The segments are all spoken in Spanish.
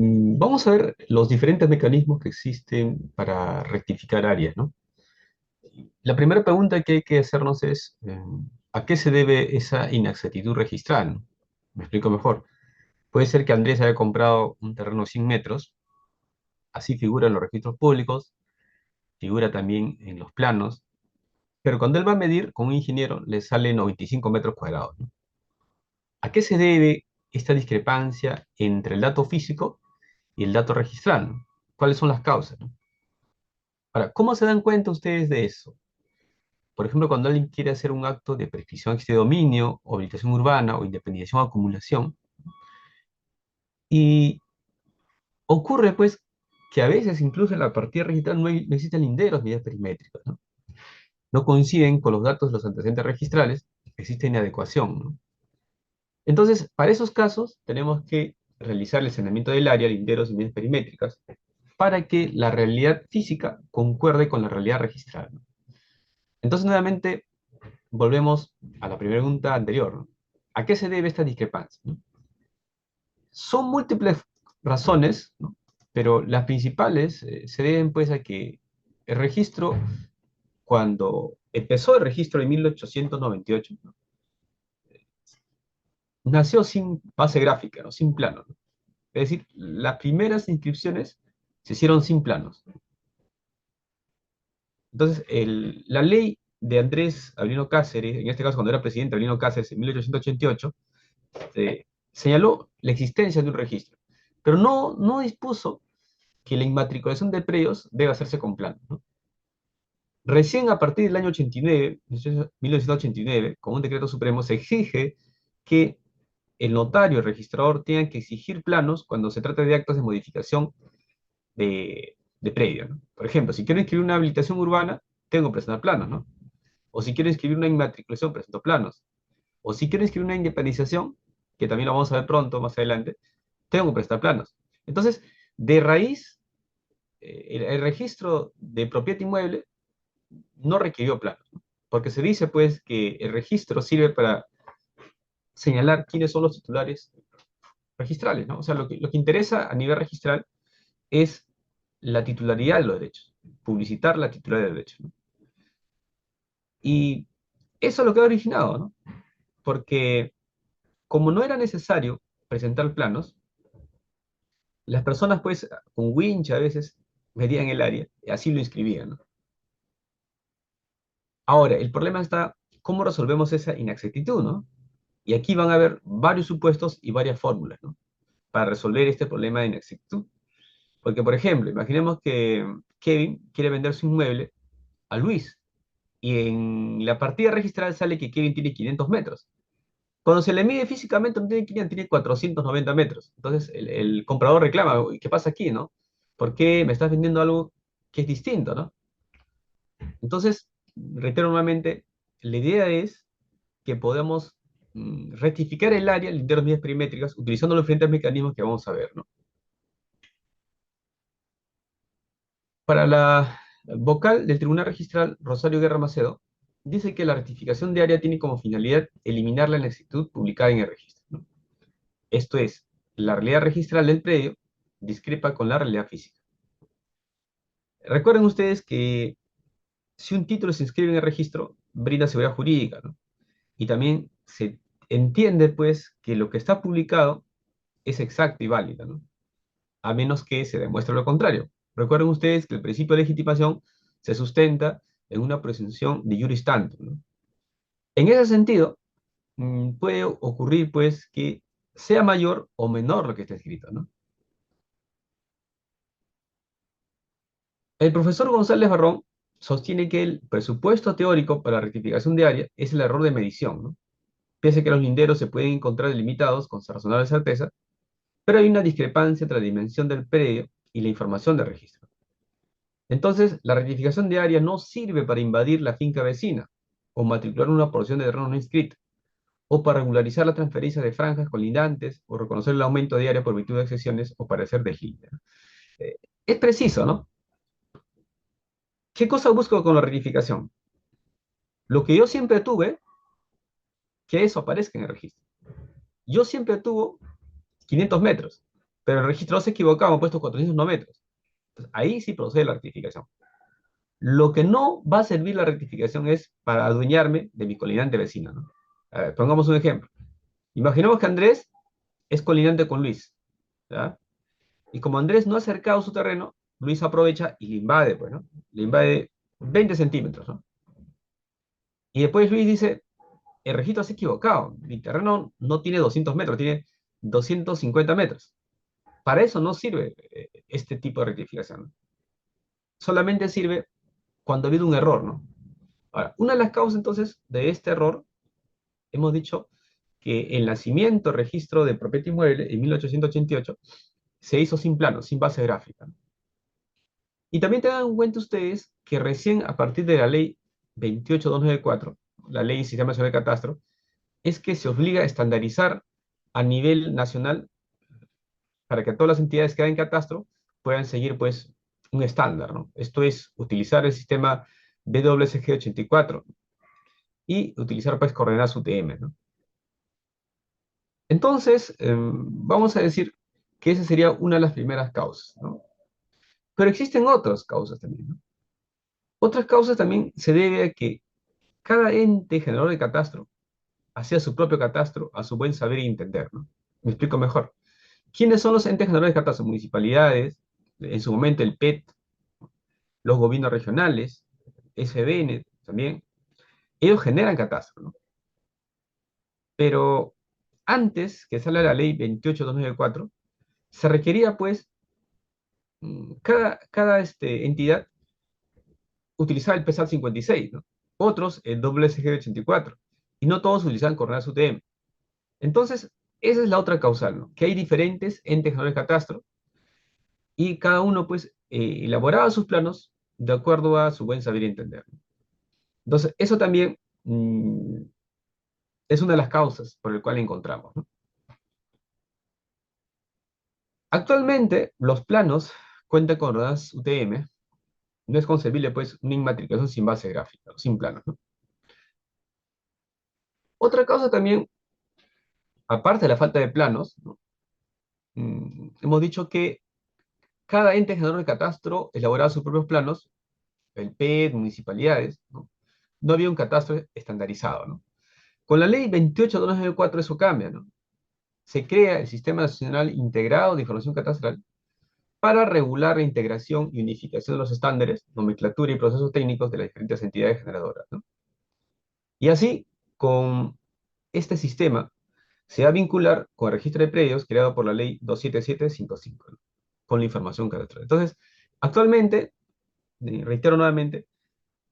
Vamos a ver los diferentes mecanismos que existen para rectificar áreas, ¿no? La primera pregunta que hay que hacernos es, ¿a qué se debe esa inexactitud registral? ¿No? Me explico mejor. Puede ser que Andrés haya comprado un terreno de 100 metros, así figura en los registros públicos, figura también en los planos, pero cuando él va a medir con un ingeniero le sale 95 metros cuadrados, ¿no? ¿A qué se debe esta discrepancia entre el dato físico y el dato registral? ¿No? ¿Cuáles son las causas? ¿No? Ahora, ¿cómo se dan cuenta ustedes de eso? Por ejemplo, cuando alguien quiere hacer un acto de prescripción de dominio, o habilitación urbana, o independización o acumulación, y ocurre pues que a veces incluso en la partida registral no existen linderos ni medidas perimétricas, ¿no? No coinciden con los datos de los antecedentes registrales, existe inadecuación, ¿no? Entonces, para esos casos, tenemos que realizar el saneamiento del área, linderos y medidas perimétricas, para que la realidad física concuerde con la realidad registral, ¿no? Entonces, nuevamente, volvemos a la primera pregunta anterior, ¿no? ¿A qué se debe esta discrepancia? ¿No? Son múltiples razones, ¿no? Pero las principales se deben pues a que el registro, cuando empezó el registro en 1898, ¿no? Nació sin base gráfica, ¿no? Sin plano, ¿no? Es decir, las primeras inscripciones se hicieron sin planos. Entonces, la ley de Andrés Avelino Cáceres, en este caso cuando era presidente Avelino Cáceres en 1888, señaló la existencia de un registro, pero no dispuso que la inmatriculación de predios debe hacerse con plano, ¿no? Recién a partir del año 89, 1989, con un decreto supremo, se exige que el notario, el registrador, tengan que exigir planos cuando se trata de actos de modificación de predio, ¿no? Por ejemplo, si quiero inscribir una habilitación urbana, tengo que presentar planos, ¿no? O si quiero inscribir una inmatriculación, presento planos. O si quiero inscribir una independización, que también lo vamos a ver pronto, más adelante, tengo que prestar planos. Entonces, de raíz, el registro de propiedad inmueble no requirió planos, ¿no? Porque se dice, pues, que el registro sirve para señalar quiénes son los titulares registrales, ¿no? O sea, lo que interesa a nivel registral es la titularidad de los derechos, publicitar la titularidad de derechos, ¿no? Y eso es lo que ha originado, ¿no? Porque como no era necesario presentar planos, las personas, pues, con winch a veces medían el área y así lo inscribían, ¿no? Ahora, el problema está, ¿cómo resolvemos esa inexactitud, ¿no? Y aquí van a haber varios supuestos y varias fórmulas, ¿no? Para resolver este problema de inexactitud. Porque, por ejemplo, imaginemos que Kevin quiere vender su inmueble a Luis y en la partida registral sale que Kevin tiene 500 metros. Cuando se le mide físicamente no tiene 500, tiene 490 metros. Entonces el comprador reclama, "Uy, ¿qué pasa aquí, no? ¿Por qué me estás vendiendo algo que es distinto, no?" Entonces, reitero nuevamente, la idea es que podamos rectificar el área, linderos medidas perimétricas, utilizando los diferentes mecanismos que vamos a ver, ¿no? Para la vocal del Tribunal Registral, Rosario Guerra Macedo, dice que la rectificación de área tiene como finalidad eliminar la inexactitud publicada en el registro, ¿no? Esto es, la realidad registral del predio discrepa con la realidad física. Recuerden ustedes que si un título se inscribe en el registro, brinda seguridad jurídica, ¿no? Y también se entiende, pues, que lo que está publicado es exacto y válido, ¿no? A menos que se demuestre lo contrario. Recuerden ustedes que el principio de legitimación se sustenta en una presunción de juris tantum, ¿no? En ese sentido, puede ocurrir, pues, que sea mayor o menor lo que está escrito, ¿no? El profesor González Barrón sostiene que el presupuesto teórico para la rectificación de área es el error de medición, ¿no? Pese a que los linderos se pueden encontrar delimitados con razonable certeza, pero hay una discrepancia entre la dimensión del predio y la información del registro. Entonces, la rectificación de área no sirve para invadir la finca vecina, o matricular una porción de terreno no inscrito, o para regularizar la transferencia de franjas colindantes, o reconocer el aumento de área por virtud de excesiones, o parecer deslinde, ¿no? Eh, es preciso, ¿no? ¿Qué cosa busco con la rectificación? Lo que yo siempre tuve, que eso aparezca en el registro. Yo siempre tuve 500 metros, pero el registro se ha equivocado, ha puesto 409 metros. Entonces, ahí sí procede la rectificación. Lo que no va a servir la rectificación es para adueñarme de mi colindante vecino, ¿no? A ver, pongamos un ejemplo. Imaginemos que Andrés es colindante con Luis, ¿ya? Y como Andrés no ha cercado su terreno, Luis aprovecha y le invade, pues, ¿no? Le invade 20 centímetros, ¿no? Y después Luis dice, el registro se ha equivocado, mi terreno no tiene 200 metros, tiene 250 metros. Para eso no sirve este tipo de rectificación, ¿no? Solamente sirve cuando ha habido un error, ¿no? Ahora, una de las causas entonces de este error, hemos dicho que el nacimiento registro de propiedad inmueble en 1888 se hizo sin plano, sin base gráfica. Y también tengan en cuenta ustedes que recién a partir de la ley 28294, la ley Sistema Nacional de Catastro, es que se obliga a estandarizar a nivel nacional para que todas las entidades que hagan catastro puedan seguir pues un estándar, ¿no? Esto es utilizar el sistema WSG 84 y utilizar pues coordenadas UTM, ¿no? Entonces, vamos a decir que esa sería una de las primeras causas, ¿no? Pero existen otras causas también, ¿no? Otras causas también se debe a que cada ente generador de catastro hacía su propio catastro a su buen saber y entender, ¿no? Me explico mejor. ¿Quiénes son los entes generadores de catastro? Municipalidades, en su momento el PET, los gobiernos regionales, SBN también. Ellos generan catastro, ¿no? Pero antes que sale la ley 28294, se requería pues cada entidad utilizaba el PESAL 56, ¿no? Otros el WSG 84, y no todos utilizaban coordenadas UTM. Entonces, esa es la otra causal, ¿no? Que hay diferentes entes generadores de catastro y cada uno, pues, elaboraba sus planos de acuerdo a su buen saber y entender, ¿no? Entonces, eso también es una de las causas por el cual encontramos, ¿no? Actualmente, los planos cuentan con coordenadas UTM. No es concebible, pues, una inmatriculación sin base gráfica, sin planos, ¿no? Otra causa también, aparte de la falta de planos, ¿no? Hemos dicho que cada ente generador de catastro elaboraba sus propios planos, el PET, municipalidades, ¿no? No había un catastro estandarizado, ¿no? Con la ley 28.294 eso cambia, ¿no? Se crea el Sistema Nacional Integrado de Información Catastral para regular la integración y unificación de los estándares, nomenclatura y procesos técnicos de las diferentes entidades generadoras, ¿no? Y así, con este sistema, se va a vincular con el registro de predios creado por la ley 27755, ¿no? Con la información catastral. Entonces, actualmente, reitero nuevamente,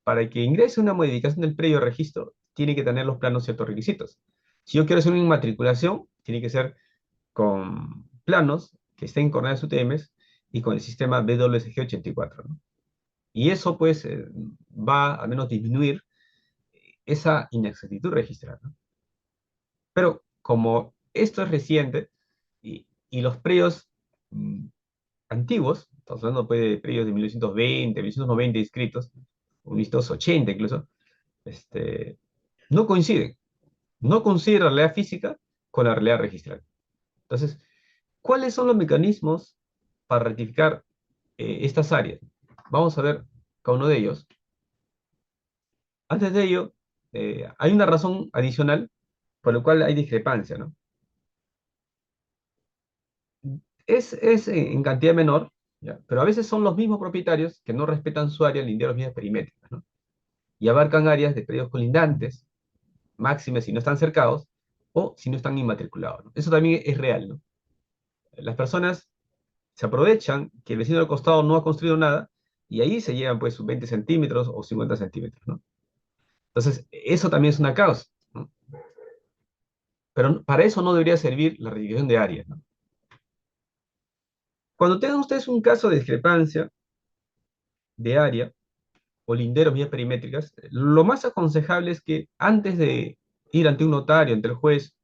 para que ingrese una modificación del predio de registro, tiene que tener los planos ciertos requisitos. Si yo quiero hacer una inmatriculación, tiene que ser con planos que estén coordenadas UTMs y con el sistema WSG 84, ¿no? Y eso, pues, va a menos disminuir esa inexactitud registral, ¿no? Pero como esto es reciente y los predios mm, antiguos, estamos hablando pues, de predios de 1920, 1990 inscritos, o 1980 incluso, este, no coinciden. No coincide la realidad física con la realidad registral. Entonces, ¿cuáles son los mecanismos para rectificar estas áreas? Vamos a ver cada uno de ellos. Antes de ello, hay una razón adicional por la cual hay discrepancia, ¿no? Es en cantidad menor, ¿ya? Pero a veces son los mismos propietarios que no respetan su área linderos vías perimétricas, ¿no? Y abarcan áreas de predios colindantes, máxime si no están cercados o si no están inmatriculados, ¿no? Eso también es real, ¿no? Las personas se aprovechan que el vecino del costado no ha construido nada y ahí se llevan pues sus 20 centímetros o 50 centímetros, ¿no? Entonces, eso también es una causa, ¿no? Pero para eso no debería servir la reivindicación de áreas, ¿no? Cuando tengan ustedes un caso de discrepancia de área o linderos vías perimétricas, lo más aconsejable es que antes de ir ante un notario, ante el juez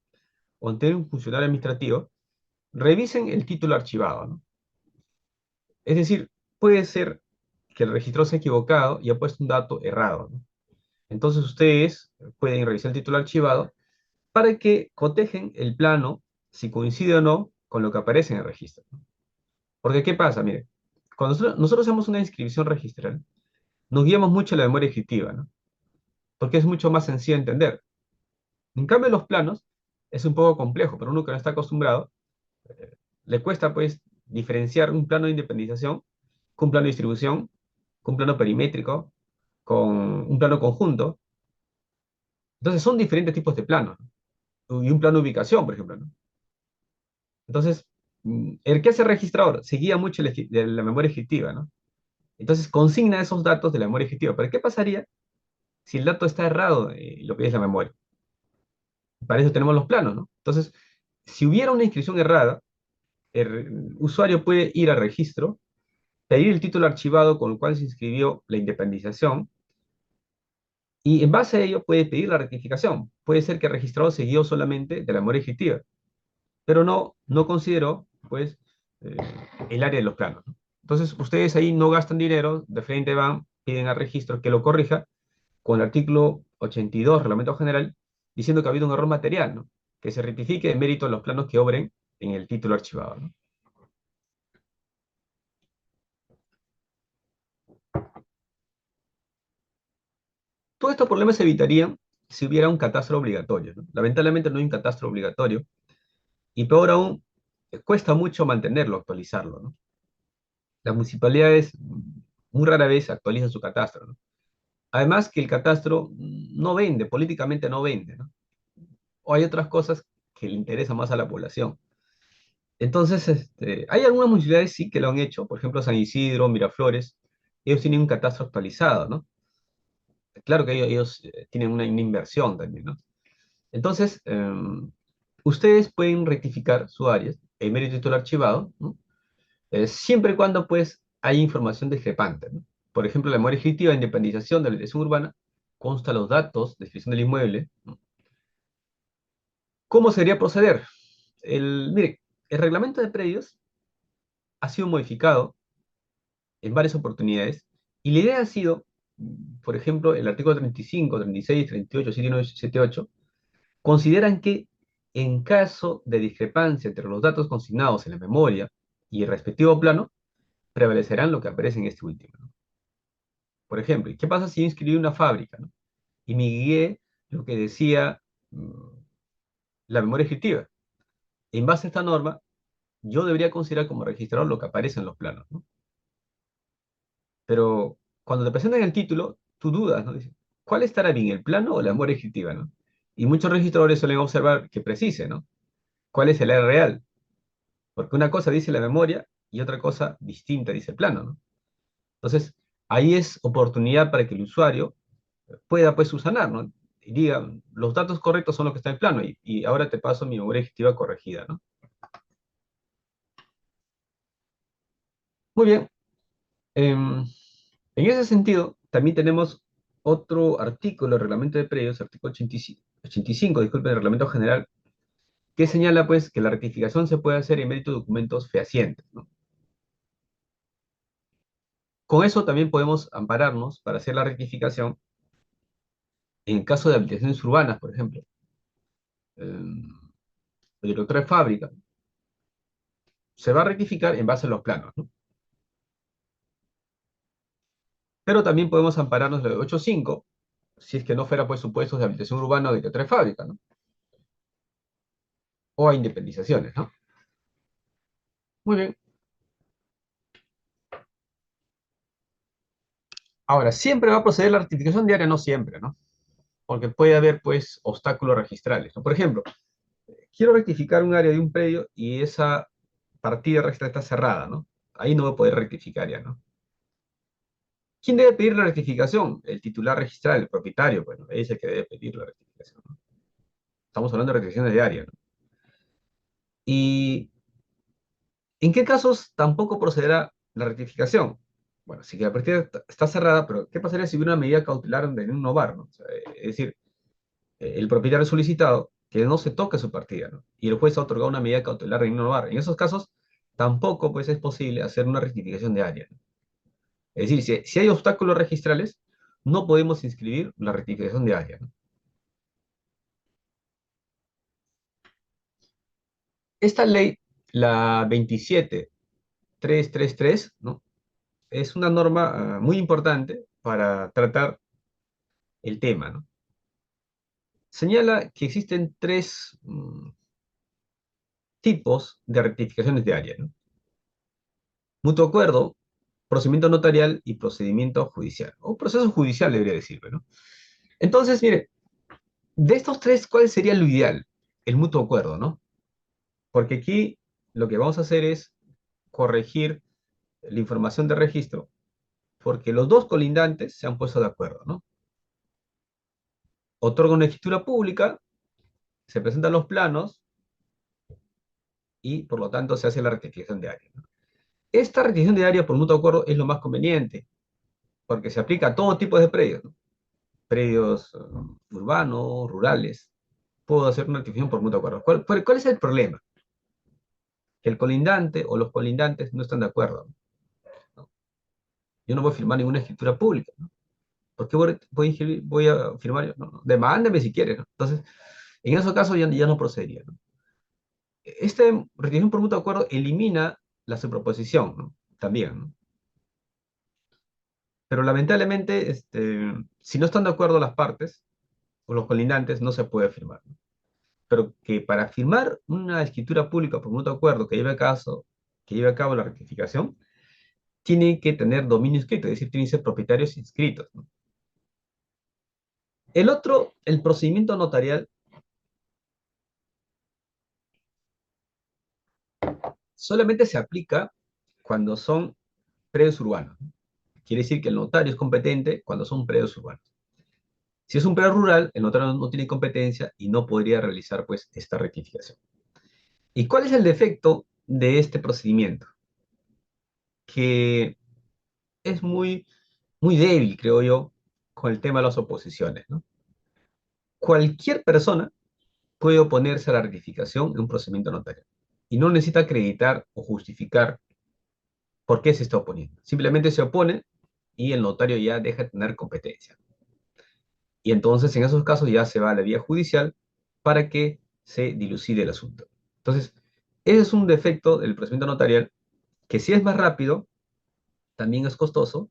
o ante un funcionario administrativo, revisen el título archivado, ¿no? Es decir, puede ser que el registro se ha equivocado y ha puesto un dato errado, ¿no? Entonces ustedes pueden revisar el título archivado para que cotejen el plano, si coincide o no, con lo que aparece en el registro, ¿no? Porque, ¿qué pasa? Mire, cuando nosotros hacemos una inscripción registral, nos guiamos mucho en la memoria ejecutiva, ¿no? Porque es mucho más sencillo de entender. En cambio, los planos es un poco complejo, pero uno que no está acostumbrado, le cuesta, pues, diferenciar un plano de independización con un plano de distribución, con un plano perimétrico, con un plano conjunto. Entonces, son diferentes tipos de planos, ¿no? Y un plano de ubicación, por ejemplo, ¿no? Entonces, el que hace registrador se guía mucho de la memoria ejecutiva, ¿no? Entonces, consigna esos datos de la memoria ejecutiva. ¿Pero qué pasaría si el dato está errado en lo que es la memoria? Para eso tenemos los planos, ¿no? Entonces, si hubiera una inscripción errada, el usuario puede ir al registro, pedir el título archivado con el cual se inscribió la independización, y en base a ello puede pedir la rectificación. Puede ser que el registrador se guió solamente de la memoria ejecutiva, pero no consideró, pues, eh, el área de los planos, ¿no? Entonces, ustedes ahí no gastan dinero, de frente van, piden al registro que lo corrija con el artículo 82, Reglamento General, diciendo que ha habido un error material, ¿no? Que se rectifique de mérito de los planos que obren en el título archivado, ¿no? Todos estos problemas se evitarían si hubiera un catastro obligatorio, ¿no? Lamentablemente no hay un catastro obligatorio, y peor aún, cuesta mucho mantenerlo, actualizarlo, ¿no? Las municipalidades muy rara vez actualizan su catastro, ¿no? Además que el catastro no vende, políticamente no vende, ¿no? O hay otras cosas que le interesan más a la población. Entonces, hay algunas municipalidades sí que lo han hecho, por ejemplo, San Isidro, Miraflores, ellos tienen un catastro actualizado, ¿no? Claro que ellos tienen una inversión también, ¿no? Entonces, ustedes pueden rectificar su área, el mérito titular archivado, ¿no? Siempre y cuando, pues, haya información discrepante, ¿no? Por ejemplo, la memoria ejecutiva de independización de la dirección urbana consta los datos de descripción del inmueble, ¿no? ¿Cómo sería proceder? Mire, el reglamento de predios ha sido modificado en varias oportunidades, y la idea ha sido, por ejemplo, el artículo 35, 36, 38, 79, 78, consideran que en caso de discrepancia entre los datos consignados en la memoria y el respectivo plano, prevalecerán lo que aparece en este último, ¿no? Por ejemplo, ¿qué pasa si yo inscribí una fábrica, ¿no? Y me guié lo que decía la memoria ejecutiva? En base a esta norma, yo debería considerar como registrador lo que aparece en los planos, ¿no? Pero cuando te presentan el título, tú dudas, ¿no? Dices, ¿cuál estará bien, el plano o la memoria ejecutiva, ¿no? Y muchos registradores suelen observar que precise, ¿no? ¿Cuál es el área real? Porque una cosa dice la memoria y otra cosa distinta dice el plano, ¿no? Entonces, ahí es oportunidad para que el usuario pueda, pues, subsanar, ¿no? Y diga, los datos correctos son los que están en el plano, y ahora te paso mi memoria ejecutiva corregida, ¿no? Muy bien. em, en ese sentido, también tenemos otro artículo del Reglamento de Predios, artículo 85, disculpen, del Reglamento General, que señala, pues, que la rectificación se puede hacer en mérito de documentos fehacientes, ¿no? Con eso también podemos ampararnos para hacer la rectificación en el caso de habilitaciones urbanas, por ejemplo. El director de fábrica se va a rectificar en base a los planos, ¿no? Pero también podemos ampararnos de 8.5, si es que no fuera, pues, supuestos de habilitación urbana o de director de fábrica, ¿no? O a independizaciones, ¿no? Muy bien. Ahora, siempre va a proceder la rectificación diaria, no siempre, ¿no? Porque puede haber, pues, obstáculos registrales, ¿no? Por ejemplo, quiero rectificar un área de un predio y esa partida registral está cerrada, ¿no? Ahí no voy a poder rectificar ya, ¿no? ¿Quién debe pedir la rectificación? El titular registral, el propietario, bueno, es el que debe pedir la rectificación, ¿no? Estamos hablando de rectificaciones diarias, ¿no? ¿Y en qué casos tampoco procederá la rectificación? Bueno, si la partida está cerrada, pero ¿qué pasaría si hubiera una medida cautelar de no innovar, ¿no? O sea, es decir, el propietario solicitado que no se toque su partida, ¿no? Y el juez ha otorgado una medida cautelar de no innovar. En esos casos, tampoco, pues, es posible hacer una rectificación de área, ¿no? Es decir, si hay obstáculos registrales, no podemos inscribir la rectificación de área, ¿no? Esta ley La 27333, ¿no? Es una norma muy importante para tratar el tema, ¿no? Señala que existen tres tipos de rectificaciones de área, ¿no? Mutuo acuerdo, procedimiento notarial y procedimiento judicial, o proceso judicial debería decirlo, ¿no? Entonces, mire, de estos tres, ¿cuál sería lo ideal? El mutuo acuerdo, ¿no? Porque aquí lo que vamos a hacer es corregir la información de registro, porque los dos colindantes se han puesto de acuerdo, ¿no? Otorga una escritura pública, se presentan los planos y por lo tanto se hace la rectificación de área, ¿no? Esta rectificación de área por mutuo acuerdo es lo más conveniente, porque se aplica a todo tipo de predios, ¿no? Predios urbanos, rurales. Puedo hacer una rectificación por mutuo acuerdo. ¿Cuál es el problema? Que el colindante o los colindantes no están de acuerdo, ¿no? Yo no voy a firmar ninguna escritura pública, ¿no? ¿Por qué voy a firmar? No, no, demándeme si quieres, ¿no? Entonces, en esos casos ya no procedería, ¿no? Esta rectificación por mutuo acuerdo elimina la superposición, ¿no? También, ¿no? Pero lamentablemente, si no están de acuerdo las partes o los colindantes, no se puede firmar, ¿no? Pero que para firmar una escritura pública por mutuo acuerdo que lleve a cabo la rectificación, tiene que tener dominio inscrito, es decir, tienen que ser propietarios inscritos, ¿no? El procedimiento notarial, solamente se aplica cuando son predios urbanos, ¿no? Quiere decir que el notario es competente cuando son predios urbanos. Si es un predio rural, el notario no tiene competencia y no podría realizar, pues, esta rectificación. ¿Y cuál es el defecto de este procedimiento? Que es muy débil, creo yo, con el tema de las oposiciones, ¿no? Cualquier persona puede oponerse a la rectificación en un procedimiento notarial y no necesita acreditar o justificar por qué se está oponiendo. Simplemente se opone y el notario ya deja de tener competencia. Y entonces en esos casos ya se va a la vía judicial para que se dilucide el asunto. Entonces, ese es un defecto del procedimiento notarial que si es más rápido, también es costoso,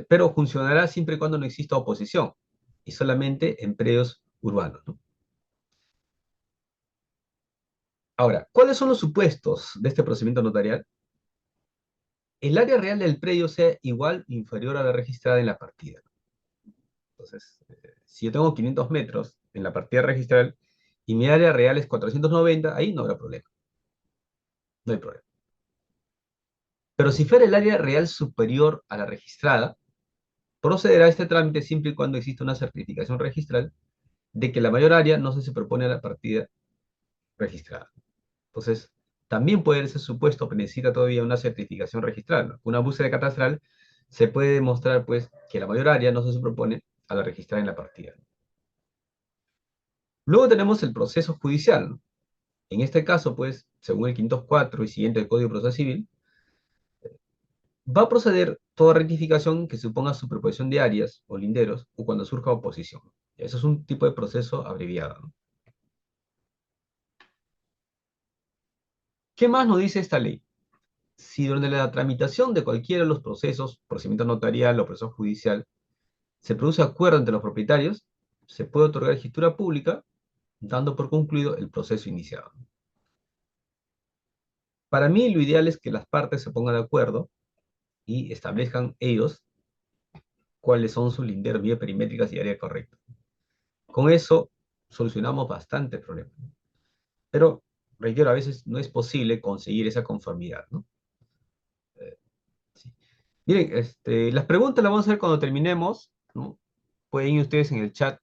pero funcionará siempre y cuando no exista oposición y solamente en predios urbanos, ¿no? Ahora, ¿cuáles son los supuestos de este procedimiento notarial? El área real del predio sea igual o inferior a la registrada en la partida. Entonces, si yo tengo 500 metros en la partida registral y mi área real es 490, ahí no habrá problema, no hay problema. Pero si fuera el área real superior a la registrada, procederá este trámite siempre y cuando exista una certificación registral de que la mayor área no se superpone a la partida registrada. Entonces, también puede ser supuesto, pero necesita todavía una certificación registral, ¿no? Una búsqueda catastral se puede demostrar, pues, que la mayor área no se superpone a la registrada en la partida. Luego tenemos el proceso judicial, ¿no? En este caso, pues, según el 504 y siguiente del Código de Proceso Civil, va a proceder toda rectificación que suponga superposición de áreas o linderos o cuando surja oposición. Eso es un tipo de proceso abreviado, ¿no? ¿Qué más nos dice esta ley? Si durante la tramitación de cualquiera de los procesos, procedimiento notarial o proceso judicial, se produce acuerdo entre los propietarios, se puede otorgar escritura pública, dando por concluido el proceso iniciado. Para mí, lo ideal es que las partes se pongan de acuerdo y establezcan ellos cuáles son sus linderos, vías perimétricas y área correcta. Con eso solucionamos bastante problemas. Pero, reitero, a veces no es posible conseguir esa conformidad, ¿no? Sí. Miren, las preguntas las vamos a hacer cuando terminemos, ¿no? Pueden ir ustedes en el chat,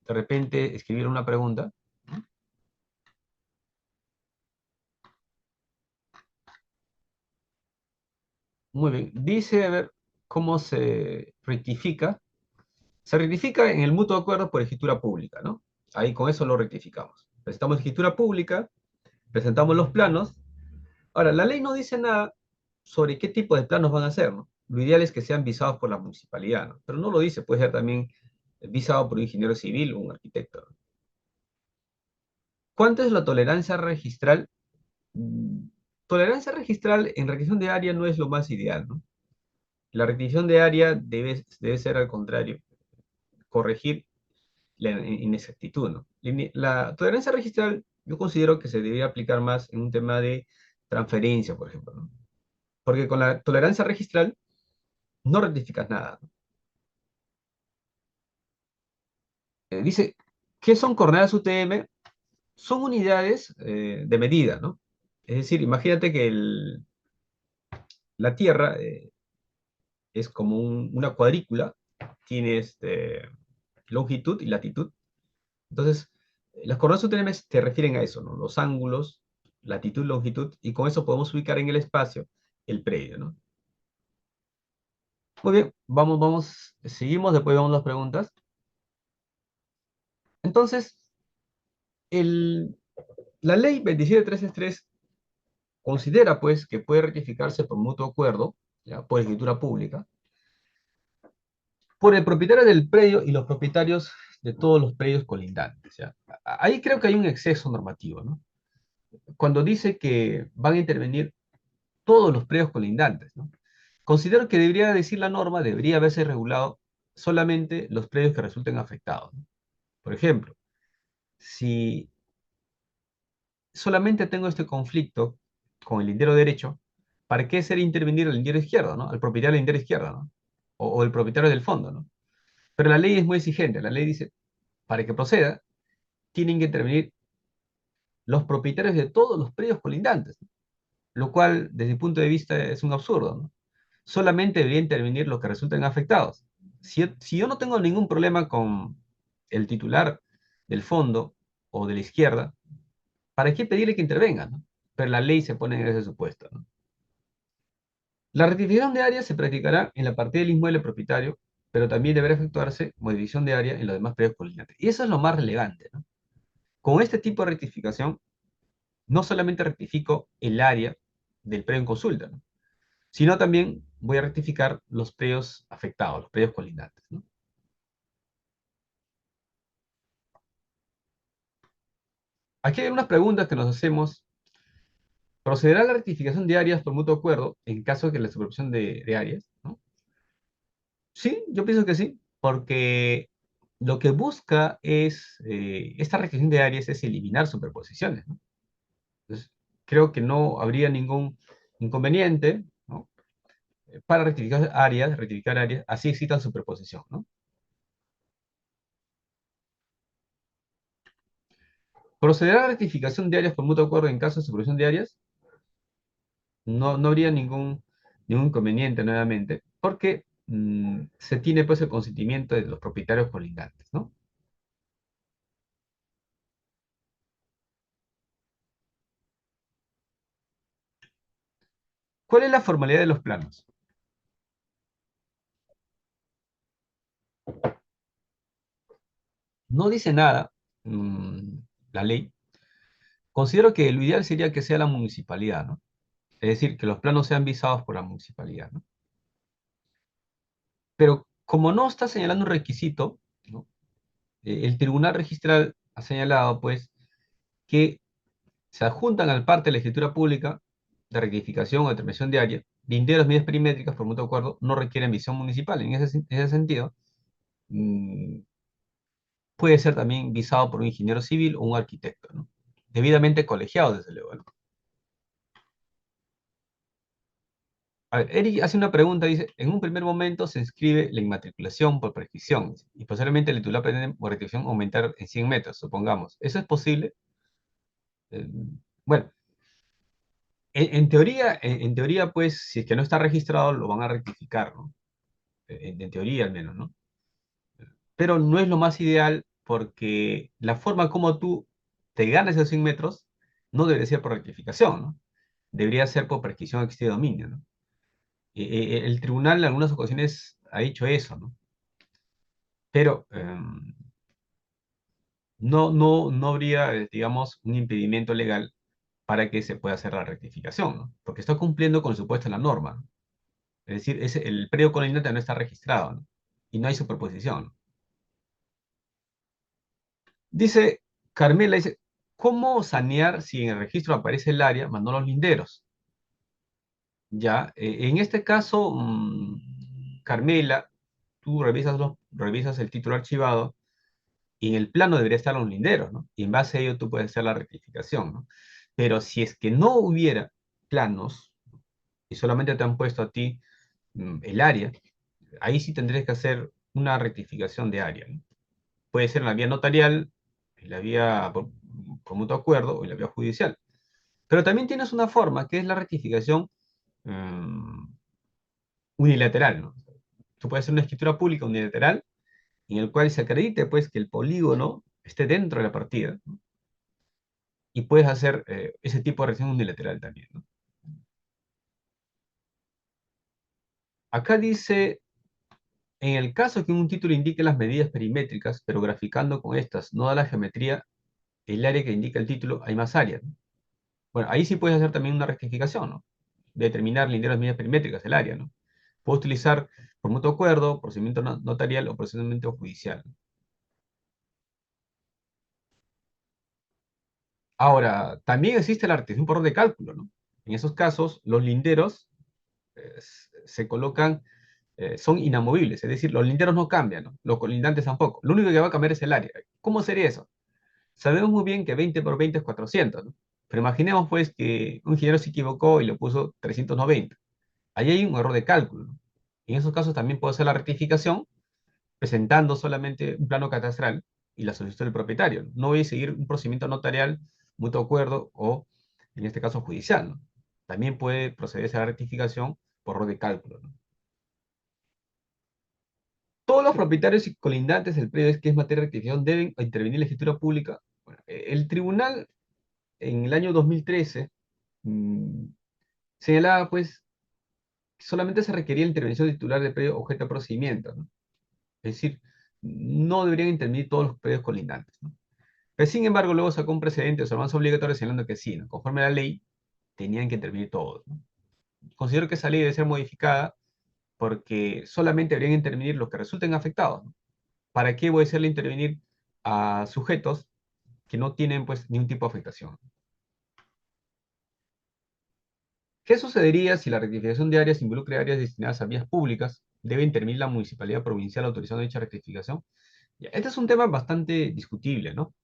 de repente, escribir una pregunta. Muy bien. Dice, a ver, cómo se rectifica. Se rectifica en el mutuo acuerdo por escritura pública, ¿no? Ahí con eso lo rectificamos. Presentamos escritura pública, presentamos los planos. Ahora, la ley no dice nada sobre qué tipo de planos van a ser, ¿no? Lo ideal es que sean visados por la municipalidad, ¿no? Pero no lo dice, puede ser también visado por un ingeniero civil o un arquitecto, ¿no? ¿Cuánto es la tolerancia registral? tolerancia registral en rectificación de área no es lo más ideal, ¿no? La rectificación de área debe ser al contrario, corregir la inexactitud, ¿no? La tolerancia registral yo considero que se debería aplicar más en un tema de transferencia, por ejemplo, ¿no? Porque con la tolerancia registral no rectificas nada, ¿no? Dice, ¿qué son coordenadas UTM? Son unidades de medida, ¿no? Es decir, imagínate que la Tierra es como una cuadrícula, tiene longitud y latitud. Entonces, las coordenadas UTM te refieren a eso, ¿no? Los ángulos, latitud, longitud, y con eso podemos ubicar en el espacio el predio, ¿no? Muy bien, seguimos, después vamos a las preguntas. Entonces, el, la ley 27363 considera, pues, que puede rectificarse por mutuo acuerdo, ¿ya? Por escritura pública, por el propietario del predio y los propietarios de todos los predios colindantes, ¿ya? Ahí creo que hay un exceso normativo, ¿no? Cuando dice que van a intervenir todos los predios colindantes, ¿no? Considero que debería decir la norma, debería haberse regulado solamente los predios que resulten afectados, ¿no? Por ejemplo, si solamente tengo este conflicto con el lindero derecho, ¿para qué hacer intervenir el lindero izquierdo, ¿no? Al propietario del lindero izquierdo, ¿no? O el propietario del fondo, ¿no? Pero la ley es muy exigente. La ley dice, para que proceda, tienen que intervenir los propietarios de todos los predios colindantes, ¿no? Lo cual, desde mi punto de vista, es un absurdo, ¿no? Solamente debería intervenir los que resulten afectados. Si yo no tengo ningún problema con el titular del fondo o de la izquierda, ¿para qué pedirle que intervenga, ¿no? Pero la ley se pone en ese supuesto, ¿no? La rectificación de área se practicará en la partida del inmueble propietario, pero también deberá efectuarse modificación de área en los demás predios colindantes. Y eso es lo más relevante, ¿no? Con este tipo de rectificación, no solamente rectifico el área del predio en consulta, ¿no? Sino también voy a rectificar los predios afectados, los predios colindantes, ¿no? Aquí hay unas preguntas que nos hacemos. ¿Procederá la rectificación de áreas por mutuo acuerdo en caso de que la superposición de áreas, ¿no? Sí, yo pienso que sí, porque lo que busca esta rectificación de áreas es eliminar superposiciones, ¿no? Entonces, creo que no habría ningún inconveniente, ¿no? Para rectificar áreas, así exista superposición, ¿no? ¿Procederá la rectificación de áreas por mutuo acuerdo en caso de superposición de áreas? No habría ningún inconveniente nuevamente, porque se tiene pues el consentimiento de los propietarios colindantes, ¿no? ¿Cuál es la formalidad de los planos? No dice nada mm, la ley. Considero que lo ideal sería que sea la municipalidad, ¿no? Es decir, que los planos sean visados por la municipalidad, ¿no? Pero como no está señalando un requisito, ¿no? El tribunal registral ha señalado, pues, que se adjuntan al parte de la escritura pública de rectificación o determinación de área, linderos, medidas perimétricas, por mutuo acuerdo, no requieren visión municipal. En ese sentido, mm, puede ser también visado por un ingeniero civil o un arquitecto, ¿no? Debidamente colegiado, desde luego, ¿no? A ver, Eric hace una pregunta, dice, en un primer momento se inscribe la inmatriculación por prescripción y posteriormente el titular pretende por restricción aumentar en 100 metros, supongamos. ¿Eso es posible? Eh, bueno, en teoría, pues, si es que no está registrado, lo van a rectificar, ¿no? En teoría al menos, ¿no? Pero no es lo más ideal porque la forma como tú te ganas esos 100 metros no debería ser por rectificación, ¿no? Debería ser por prescripción ex de dominio, ¿no? El tribunal en algunas ocasiones ha dicho eso, ¿no? Pero no habría, digamos, un impedimento legal para que se pueda hacer la rectificación, ¿no? Porque está cumpliendo con el supuesto de la norma, ¿no? Es decir, el predio colindante no está registrado, ¿no? Y no hay superposición, ¿no? Dice, Carmela dice, ¿cómo sanear si en el registro aparece el área, mas no los linderos? Ya, en este caso, Carmela, tú revisas el título archivado y en el plano debería estar los linderos, ¿no? Y en base a ello tú puedes hacer la rectificación, ¿no? Pero si es que no hubiera planos y solamente te han puesto a ti el área, ahí sí tendrías que hacer una rectificación de área, ¿no? Puede ser en la vía notarial, en la vía por mutuo acuerdo o en la vía judicial. Pero también tienes una forma que es la rectificación mm, unilateral, ¿no? Tú puedes hacer una escritura pública unilateral en el cual se acredite pues que el polígono esté dentro de la partida, ¿no? Y puedes hacer ese tipo de recesión unilateral también, ¿no? Acá dice, en el caso que un título indique las medidas perimétricas, pero graficando con estas no da la geometría, el área que indica el título, hay más áreas, ¿no? Bueno, ahí sí puedes hacer también una rectificación, ¿no? Determinar linderos medidas perimétricas, el área, ¿no? Puedes utilizar por mutuo acuerdo, procedimiento notarial o procedimiento judicial. Ahora, también existe la rectificación por error de cálculo, ¿no? En esos casos, los linderos se colocan, son inamovibles, es decir, los linderos no cambian, ¿no? Los colindantes tampoco. Lo único que va a cambiar es el área. ¿Cómo sería eso? Sabemos muy bien que 20 por 20 es 400, ¿no? Pero imaginemos pues que un ingeniero se equivocó y le puso 390. Ahí hay un error de cálculo, ¿no? En esos casos también puedo hacer la rectificación presentando solamente un plano catastral y la solicitud del propietario, ¿no? No voy a seguir un procedimiento notarial, mutuo acuerdo o, en este caso, judicial, ¿no? También puede procederse a la rectificación por error de cálculo, ¿no? Todos los propietarios y colindantes del predio que es materia de rectificación deben intervenir en la escritura pública. Bueno, el tribunal en el año 2013 mm, señalaba pues que solamente se requería la intervención titular del predio objeto de procedimiento, ¿no? Es decir, no deberían intervenir todos los predios colindantes, ¿no? Pero sin embargo, luego sacó un precedente de observancia obligatoria señalando que sí, ¿no? Conforme a la ley, tenían que intervenir todos, ¿no? Considero que esa ley debe ser modificada porque solamente deberían intervenir los que resulten afectados, ¿no? ¿Para qué voy a hacerle intervenir a sujetos que no tienen pues ningún tipo de afectación? ¿Qué sucedería si la rectificación de áreas involucra áreas destinadas a vías públicas? ¿Debe intervenir la municipalidad provincial autorizando dicha rectificación? Ya, este es un tema bastante discutible, ¿no?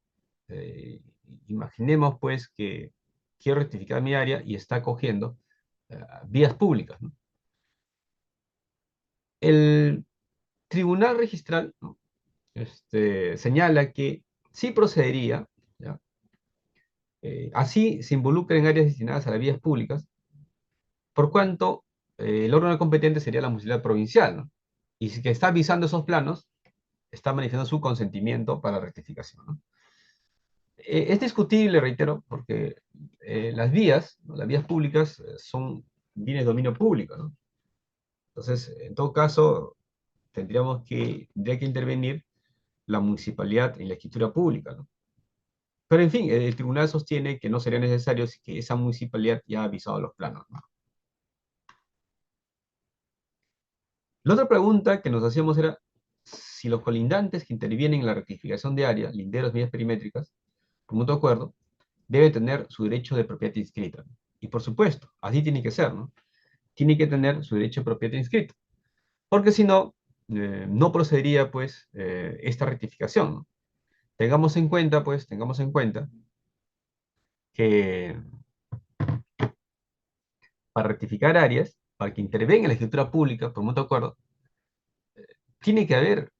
Eh, Imaginemos pues que quiero rectificar mi área y está cogiendo vías públicas, ¿no? El tribunal registral, ¿no? Señala que sí procedería, ¿ya? Así se involucra en áreas destinadas a las vías públicas, por cuanto el órgano competente sería la municipalidad provincial, ¿no? Y si que está avisando esos planos, está manifestando su consentimiento para la rectificación, ¿no? Es discutible, reitero, porque las vías, ¿no? Las vías públicas son bienes de dominio público, ¿no? Entonces, en todo caso, tendría que intervenir la municipalidad en la escritura pública, ¿no? Pero en fin, el tribunal sostiene que no sería necesario si que esa municipalidad ya ha avisado los planos, ¿no? La otra pregunta que nos hacíamos era si los colindantes que intervienen en la rectificación de área, linderos, vías perimétricas, por mutuo acuerdo, deben tener su derecho de propiedad inscrita, ¿no? Y por supuesto, así tiene que ser, ¿no? Tiene que tener su derecho de propiedad inscrito, porque si no, no procedería, pues, esta rectificación, ¿no? Tengamos en cuenta que para rectificar áreas, para que intervenga en la escritura pública por mutuo acuerdo, tiene que haber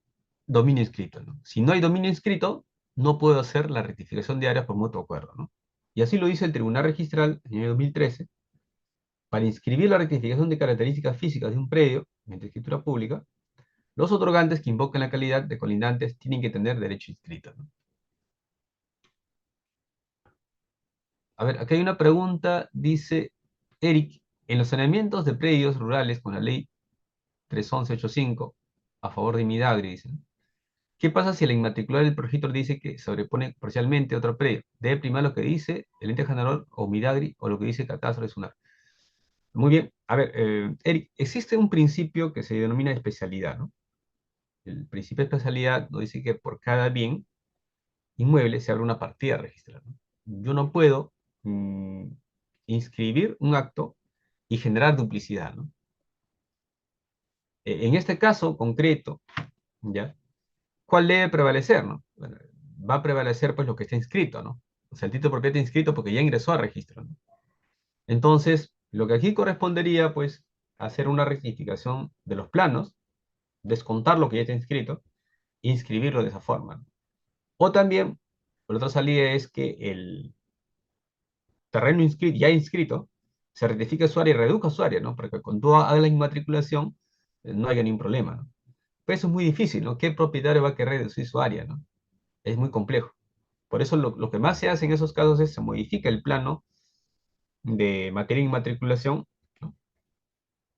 dominio inscrito, ¿no? Si no hay dominio inscrito, no puedo hacer la rectificación de áreas por mutuo acuerdo, ¿no? Y así lo dice el Tribunal Registral en el año 2013. Para inscribir la rectificación de características físicas de un predio mediante escritura pública, los otorgantes que invoquen la calidad de colindantes tienen que tener derecho inscrito, ¿no? A ver, aquí hay una pregunta, dice Eric, en los saneamientos de predios rurales con la ley 31185 a favor de Midagri, dice, ¿qué pasa si el inmatricular del progenitor dice que sobrepone parcialmente a otro predio? ¿Debe primar lo que dice el ente generador o Midagri o lo que dice Catastro de Sunar? Muy bien, a ver, Eric, existe un principio que se denomina especialidad, ¿no? El principio de especialidad nos dice que por cada bien inmueble se abre una partida registrada, ¿no? Yo no puedo mm, inscribir un acto y generar duplicidad, ¿no? En este caso concreto, ¿ya? ¿Cuál debe prevalecer, no? Bueno, va a prevalecer pues lo que está inscrito, ¿no? O sea, el título de propiedad está inscrito porque ya ingresó al registro, ¿no? Entonces, lo que aquí correspondería pues hacer una rectificación de los planos, descontar lo que ya está inscrito, e inscribirlo de esa forma, ¿no? O también, por otra salida es que el terreno inscrito, ya inscrito, se rectifique su área y reduzca su área, ¿no? Para que cuando haga la inmatriculación no haya ningún problema, ¿no? Pero eso es muy difícil, ¿no? ¿Qué propietario va a querer reducir su área, ¿no? Es muy complejo. Por eso lo que más se hace en esos casos es se modifica el plano de materia de inmatriculación, ¿no?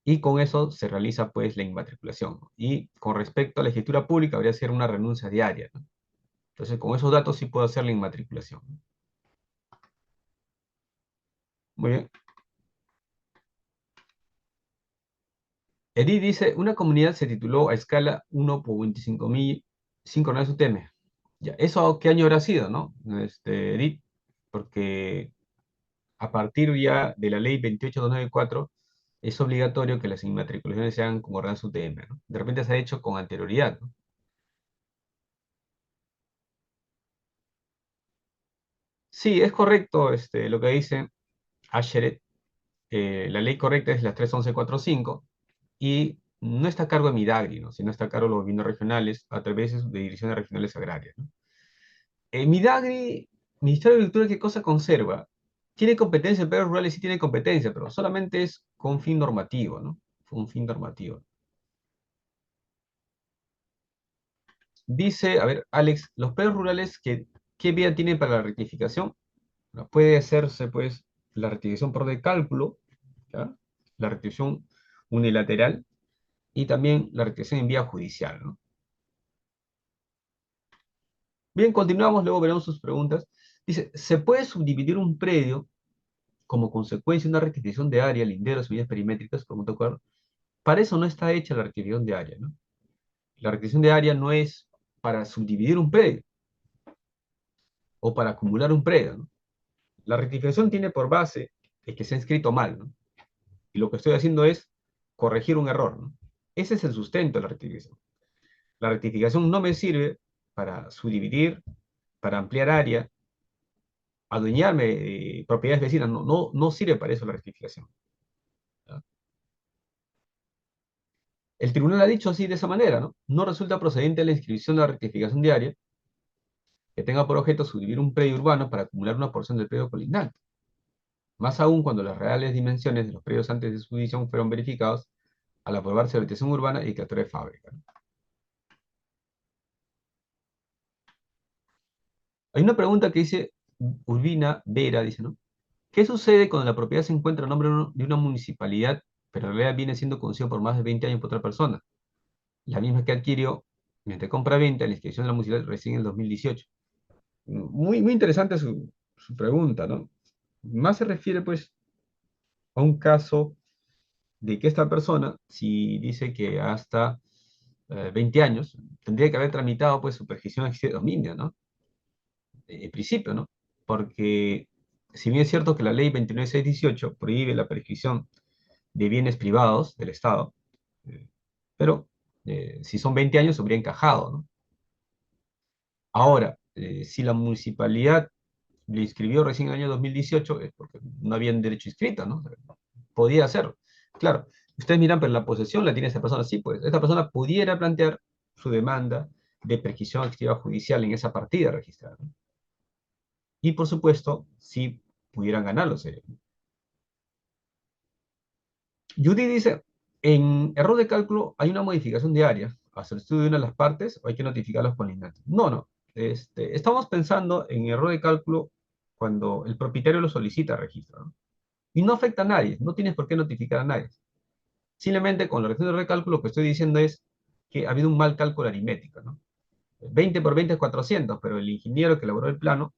Y con eso se realiza pues la inmatriculación, ¿no? Y con respecto a la escritura pública habría que hacer una renuncia diaria, ¿no? Entonces con esos datos sí puedo hacer la inmatriculación, ¿no? Muy bien. Edith dice, una comunidad se tituló a escala 1 por 25.000 sin coronar su tema. Ya, ¿eso qué año habrá sido, no? Edith, porque a partir ya de la ley 28294 es obligatorio que las inmatriculaciones se hagan con ordenanza UTM, ¿no? De repente se ha hecho con anterioridad, ¿no? Sí, es correcto lo que dice Asheret. La ley correcta es la 31145 y no está a cargo de Midagri, ¿no? Sino está a cargo de los gobiernos regionales a través de direcciones regionales agrarias, ¿no? Midagri, Ministerio de Agricultura, ¿qué cosa conserva? Tiene competencia en perros rurales, sí tiene competencia, pero solamente es con fin normativo, ¿no? Un fin normativo. Dice, a ver, Alex, los perros rurales, ¿qué vía tienen para la rectificación? Bueno, puede hacerse, pues, la rectificación por decálculo, ¿ya? La rectificación unilateral y también la rectificación en vía judicial, ¿no? Bien, continuamos, luego veremos sus preguntas. Dice, ¿se puede subdividir un predio como consecuencia de una rectificación de área, linderos, medidas perimétricas, como te acuerdo? Para eso no está hecha la rectificación de área, ¿no? La rectificación de área no es para subdividir un predio o para acumular un predio, ¿no? La rectificación tiene por base el que se ha inscrito mal, ¿no? Y lo que estoy haciendo es corregir un error, ¿no? Ese es el sustento de la rectificación. La rectificación no me sirve para subdividir, para ampliar área, adueñarme de propiedades vecinas, no sirve para eso la rectificación, ¿no? El tribunal ha dicho así de esa manera, ¿no? No resulta procedente la inscripción de la rectificación diaria que tenga por objeto subdividir un predio urbano para acumular una porción del predio colindante. Más aún cuando las reales dimensiones de los predios antes de su división fueron verificados al aprobarse la habitación urbana y declaratoria de fábrica, ¿no? Hay una pregunta que dice Urbina Vera, dice, ¿no? ¿Qué sucede cuando la propiedad se encuentra a nombre de una municipalidad, pero en realidad viene siendo conocido por más de 20 años por otra persona? La misma que adquirió mediante compra-venta en la inscripción de la municipalidad recién en el 2018. Muy, muy interesante su pregunta, ¿no? Más se refiere, pues, a un caso de que esta persona, si dice que hasta 20 años, tendría que haber tramitado, pues, su prescripción de dominio, ¿no? En principio, ¿no? Porque, si bien es cierto que la ley 29618 prohíbe la prescripción de bienes privados del Estado, eh, pero si son 20 años, habría encajado, ¿no? Ahora, si la municipalidad le inscribió recién en el año 2018, es porque no habían derecho inscrito, ¿no? Podía hacerlo. Claro, ustedes miran, pero la posesión la tiene esa persona, sí, pues esta persona pudiera plantear su demanda de prescripción activa judicial en esa partida registrada, ¿no? Y por supuesto, si pudieran ganarlo, sería. Judy dice, en error de cálculo hay una modificación de área. ¿A solicitud de una de las partes o hay que notificar a los colindantes? No, no. Estamos pensando en error de cálculo cuando el propietario lo solicita registro, ¿no? Y no afecta a nadie, no tienes por qué notificar a nadie. Simplemente con la reacción de recálculo lo que estoy diciendo es que ha habido un mal cálculo aritmético, ¿no? 20 por 20 es 400, pero el ingeniero que elaboró el plano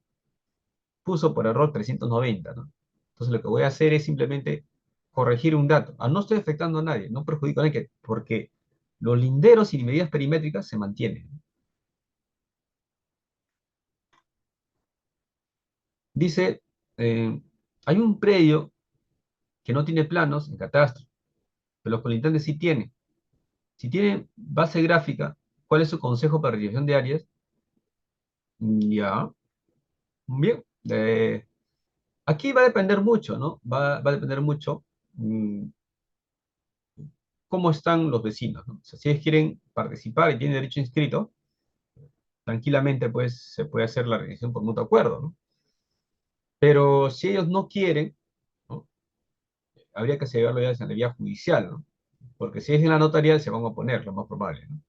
puso por error 390, ¿no? Entonces lo que voy a hacer es simplemente corregir un dato. No estoy afectando a nadie, no perjudico a nadie, porque los linderos y medidas perimétricas se mantienen. Dice, hay un predio que no tiene planos en catastro, pero los colindantes sí tienen. Si tienen base gráfica, ¿cuál es su consejo para realización de áreas? Ya, bien. Aquí va a depender mucho, ¿no? Va a depender mucho mm, cómo están los vecinos, ¿no? O sea, si ellos quieren participar y tienen derecho inscrito, tranquilamente pues se puede hacer la realización por mutuo acuerdo, ¿no? Pero si ellos no quieren, ¿no? Habría que llevarlo ya en la vía judicial, ¿no? Porque si es en la notaría se van a oponer, lo más probable, ¿no?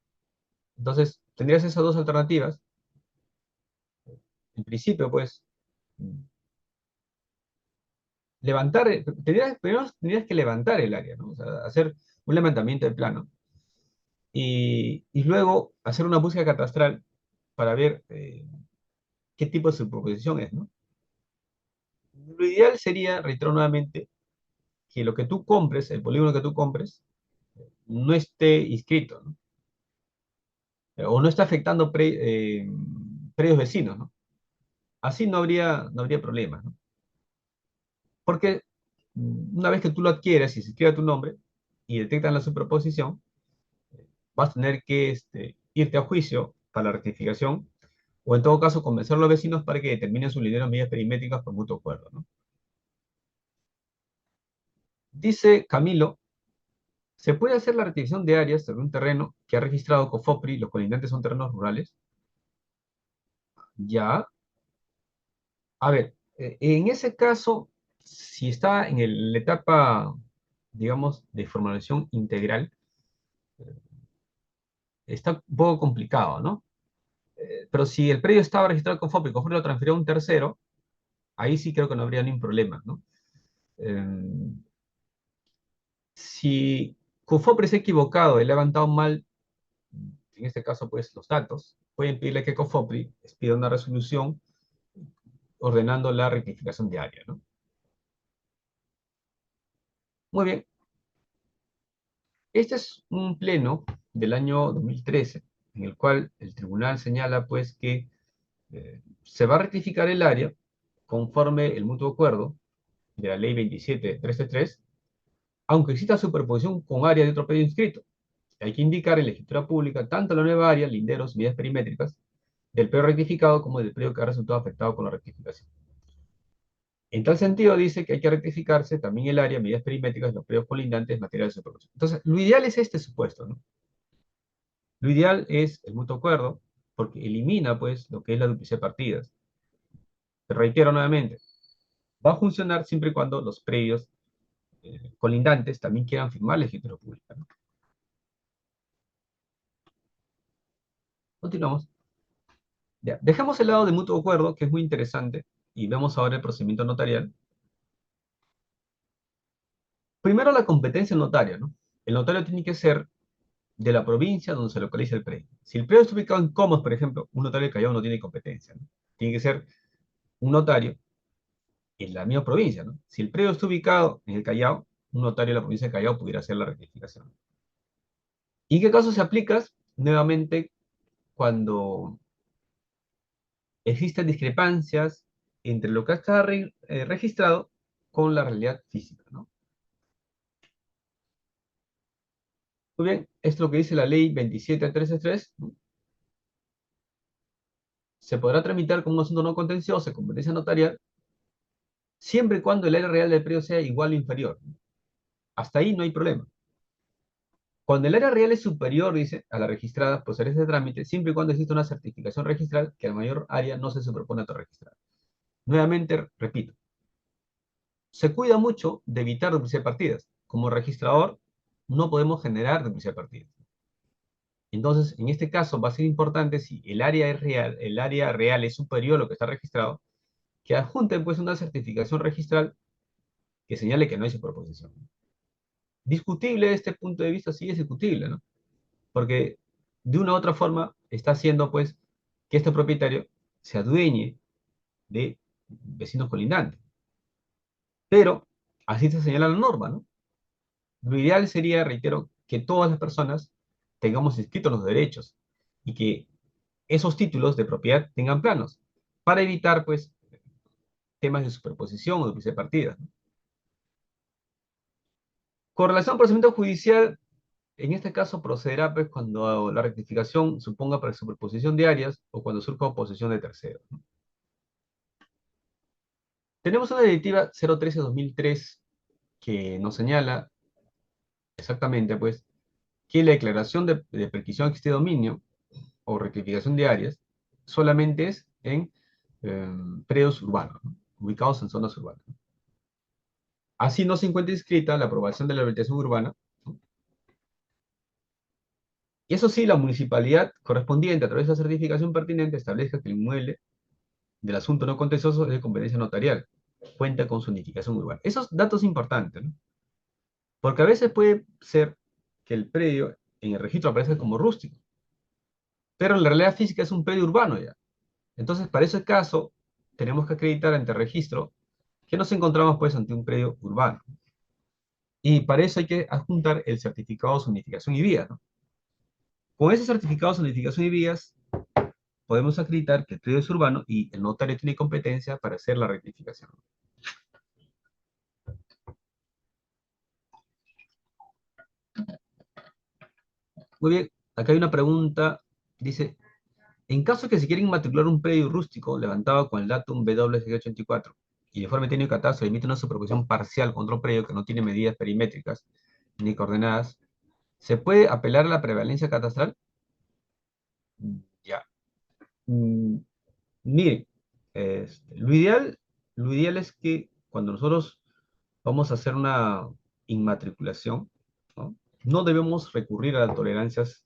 Entonces, tendrías esas dos alternativas. En principio, pues, levantar, primero tendrías que levantar el área, ¿no? O sea, hacer un levantamiento de plano y luego hacer una búsqueda catastral para ver qué tipo de superposición es, ¿no? Lo ideal sería, reitero nuevamente, que lo que tú compres, el polígono que tú compres, no esté inscrito, ¿no? O no está afectando predios vecinos, ¿no? Así no habría problemas, ¿no? Porque una vez que tú lo adquieres y se escribe tu nombre y detectan la superposición, vas a tener que irte a juicio para la rectificación o en todo caso convencer a los vecinos para que determinen sus lineos medidas perimétricas por mutuo acuerdo, ¿no? Dice Camilo, ¿se puede hacer la rectificación de áreas sobre un terreno que ha registrado COFOPRI, los colindantes son terrenos rurales? Ya. A ver, en ese caso, si está en la etapa, digamos, de formalización integral, está un poco complicado, ¿no? Pero si el predio estaba registrado con FOPRI y FOPRI lo transfirió a un tercero, ahí sí creo que no habría ningún problema, ¿no? Eh, si COFOPRI se ha equivocado y le ha levantado mal, en este caso, pues, los datos, pueden pedirle que COFOPRI pida una resolución ordenando la rectificación de área, ¿no? Muy bien. Este es un pleno del año 2013, en el cual el tribunal señala, pues, que se va a rectificar el área conforme el mutuo acuerdo de la ley 27333, aunque exista superposición con área de otro predio inscrito. Hay que indicar en la escritura pública tanto la nueva área, linderos, medidas perimétricas, del predio rectificado como del predio que ha resultado afectado con la rectificación. En tal sentido, dice que hay que rectificarse también el área, medidas perimétricas, los predios colindantes, materiales de superposición. Entonces, lo ideal es este supuesto, ¿no? Lo ideal es el mutuo acuerdo, porque elimina, pues, lo que es la duplicidad de partidas. Te reitero nuevamente, va a funcionar siempre y cuando los predios colindantes también quieran firmar la escritura pública, ¿no? Continuamos. Ya, dejemos el lado de mutuo acuerdo, que es muy interesante, y vemos ahora el procedimiento notarial. Primero la competencia notaria, ¿no? El notario tiene que ser de la provincia donde se localiza el predio. Si el predio está ubicado en Comas, por ejemplo, un notario de Callao no tiene competencia, ¿no? Tiene que ser un notario en la misma provincia, ¿no? Si el predio está ubicado en el Callao, un notario de la provincia de Callao pudiera hacer la rectificación. ¿Y en qué caso se aplica? Nuevamente, cuando existen discrepancias entre lo que está registrado con la realidad física, ¿no? Muy bien, esto es lo que dice la ley 27363, ¿no? Se podrá tramitar como un asunto no contencioso, competencia notarial, siempre y cuando el área real del predio sea igual o inferior, ¿no? Hasta ahí no hay problema. Cuando el área real es superior, dice, a la registrada, pues hará ese trámite, siempre y cuando exista una certificación registral que al mayor área no se superpone a otra registrada. Nuevamente, repito, se cuida mucho de evitar duplicidad de partidas. Como registrador, no podemos generar duplicidad de partidas. Entonces, en este caso, va a ser importante si el área es real, el área real es superior a lo que está registrado, que adjunten pues una certificación registral que señale que no hay superposición. Discutible de este punto de vista, sí es discutible, ¿no? Porque de una u otra forma está haciendo pues que este propietario se adueñe de vecinos colindantes. Pero así se señala la norma, ¿no? Lo ideal sería, reitero, que todas las personas tengamos inscritos los derechos y que esos títulos de propiedad tengan planos para evitar pues temas de superposición o duplicidad de partidas, ¿no? Con relación al procedimiento judicial, en este caso procederá pues, cuando la rectificación suponga superposición de áreas o cuando surja oposición de terceros. Tenemos una directiva 013-2003 que nos señala exactamente pues, que la declaración de prescripción de dominio o rectificación de áreas solamente es en predios urbanos, ¿no? Ubicados en zonas urbanas. Así no se encuentra inscrita la aprobación de la habilitación urbana, ¿no? Y eso sí, la municipalidad correspondiente, a través de la certificación pertinente, establezca que el inmueble del asunto no contencioso es de competencia notarial, cuenta con su unificación urbana. Esos datos importantes, ¿no? Porque a veces puede ser que el predio en el registro aparezca como rústico, pero en la realidad física es un predio urbano ya. Entonces, para ese caso, tenemos que acreditar ante el registro que nos encontramos pues ante un predio urbano. Y para eso hay que adjuntar el certificado de zonificación y vías, ¿no? Con ese certificado de zonificación y vías, podemos acreditar que el predio es urbano y el notario tiene competencia para hacer la rectificación. Muy bien, acá hay una pregunta, dice, en caso de que se quiera inmatricular un predio rústico levantado con el datum BW684 y el informe técnico de catastro emite una superposición parcial contra un predio que no tiene medidas perimétricas ni coordenadas, ¿se puede apelar a la prevalencia catastral? Ya. Mm, Mire, lo ideal es que cuando nosotros vamos a hacer una inmatriculación, ¿no? No debemos recurrir a las tolerancias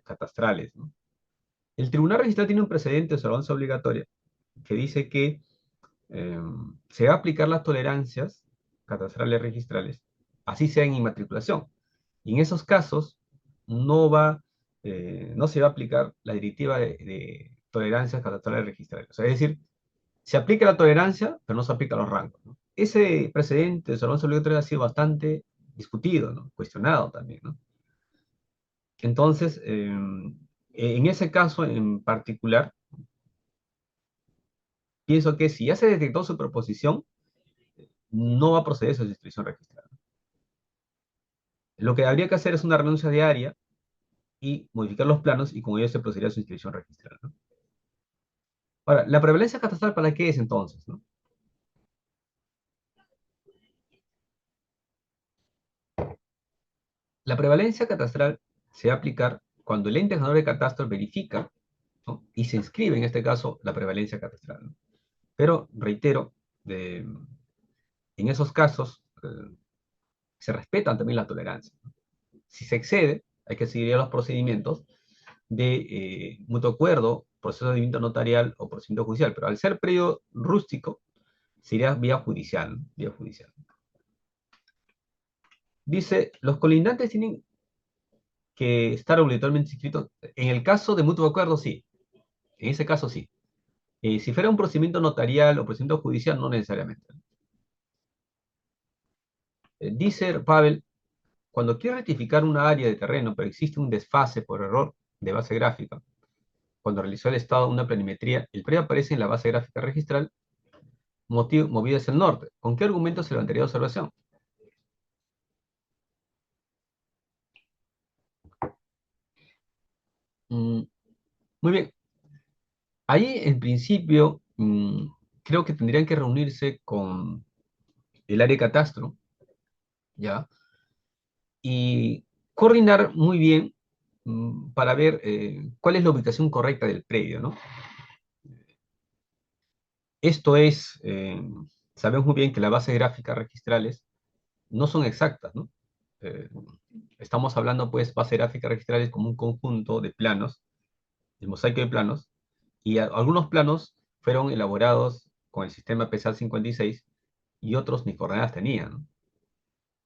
catastrales, ¿no? El Tribunal Registral tiene un precedente de observancia obligatoria que dice que eh, se va a aplicar las tolerancias catastrales registrales, así sea en inmatriculación. Y en esos casos no se va a aplicar la directiva de tolerancias catastrales registrales. O sea, es decir, se aplica la tolerancia, pero no se aplica los rangos, ¿no? Ese precedente de observancia obligatoria ha sido bastante discutido, ¿no? Cuestionado también, ¿no? Entonces, en ese caso en particular, pienso que si ya se detectó su proposición, no va a proceder su inscripción registrada. Lo que habría que hacer es una renuncia de área y modificar los planos y con ello se procedería a su inscripción registrada, ¿no? Ahora, ¿la prevalencia catastral para qué es entonces, no? La prevalencia catastral se va a aplicar cuando el ente generador de catastro verifica, ¿no? Y se inscribe, en este caso, la prevalencia catastral, ¿no? Pero, reitero, en esos casos se respetan también las tolerancias, ¿no? Si se excede, hay que seguir los procedimientos de mutuo acuerdo, proceso de vínculo notarial o procedimiento judicial, pero al ser predio rústico, sería vía judicial, ¿no? Vía judicial. Dice, los colindantes tienen que estar obligatoriamente inscritos. En el caso de mutuo acuerdo, sí. En ese caso, sí. Si fuera un procedimiento notarial o procedimiento judicial, no necesariamente. Dice Pavel, cuando quiere rectificar una área de terreno, pero existe un desfase por error de base gráfica, cuando realizó el Estado una planimetría, el predio aparece en la base gráfica registral movido hacia el norte. ¿Con qué argumento se levantaría la observación? Mm, muy bien. Ahí, en principio, creo que tendrían que reunirse con el área de catastro, ¿ya? Y coordinar muy bien para ver cuál es la ubicación correcta del predio, ¿no? Esto es, sabemos muy bien que las bases gráficas registrales no son exactas, ¿no? Eh, Estamos hablando, pues, bases gráficas registrales como un conjunto de planos, el mosaico de planos, y algunos planos fueron elaborados con el sistema PESAL 56 y otros ni coordenadas tenían, ¿no?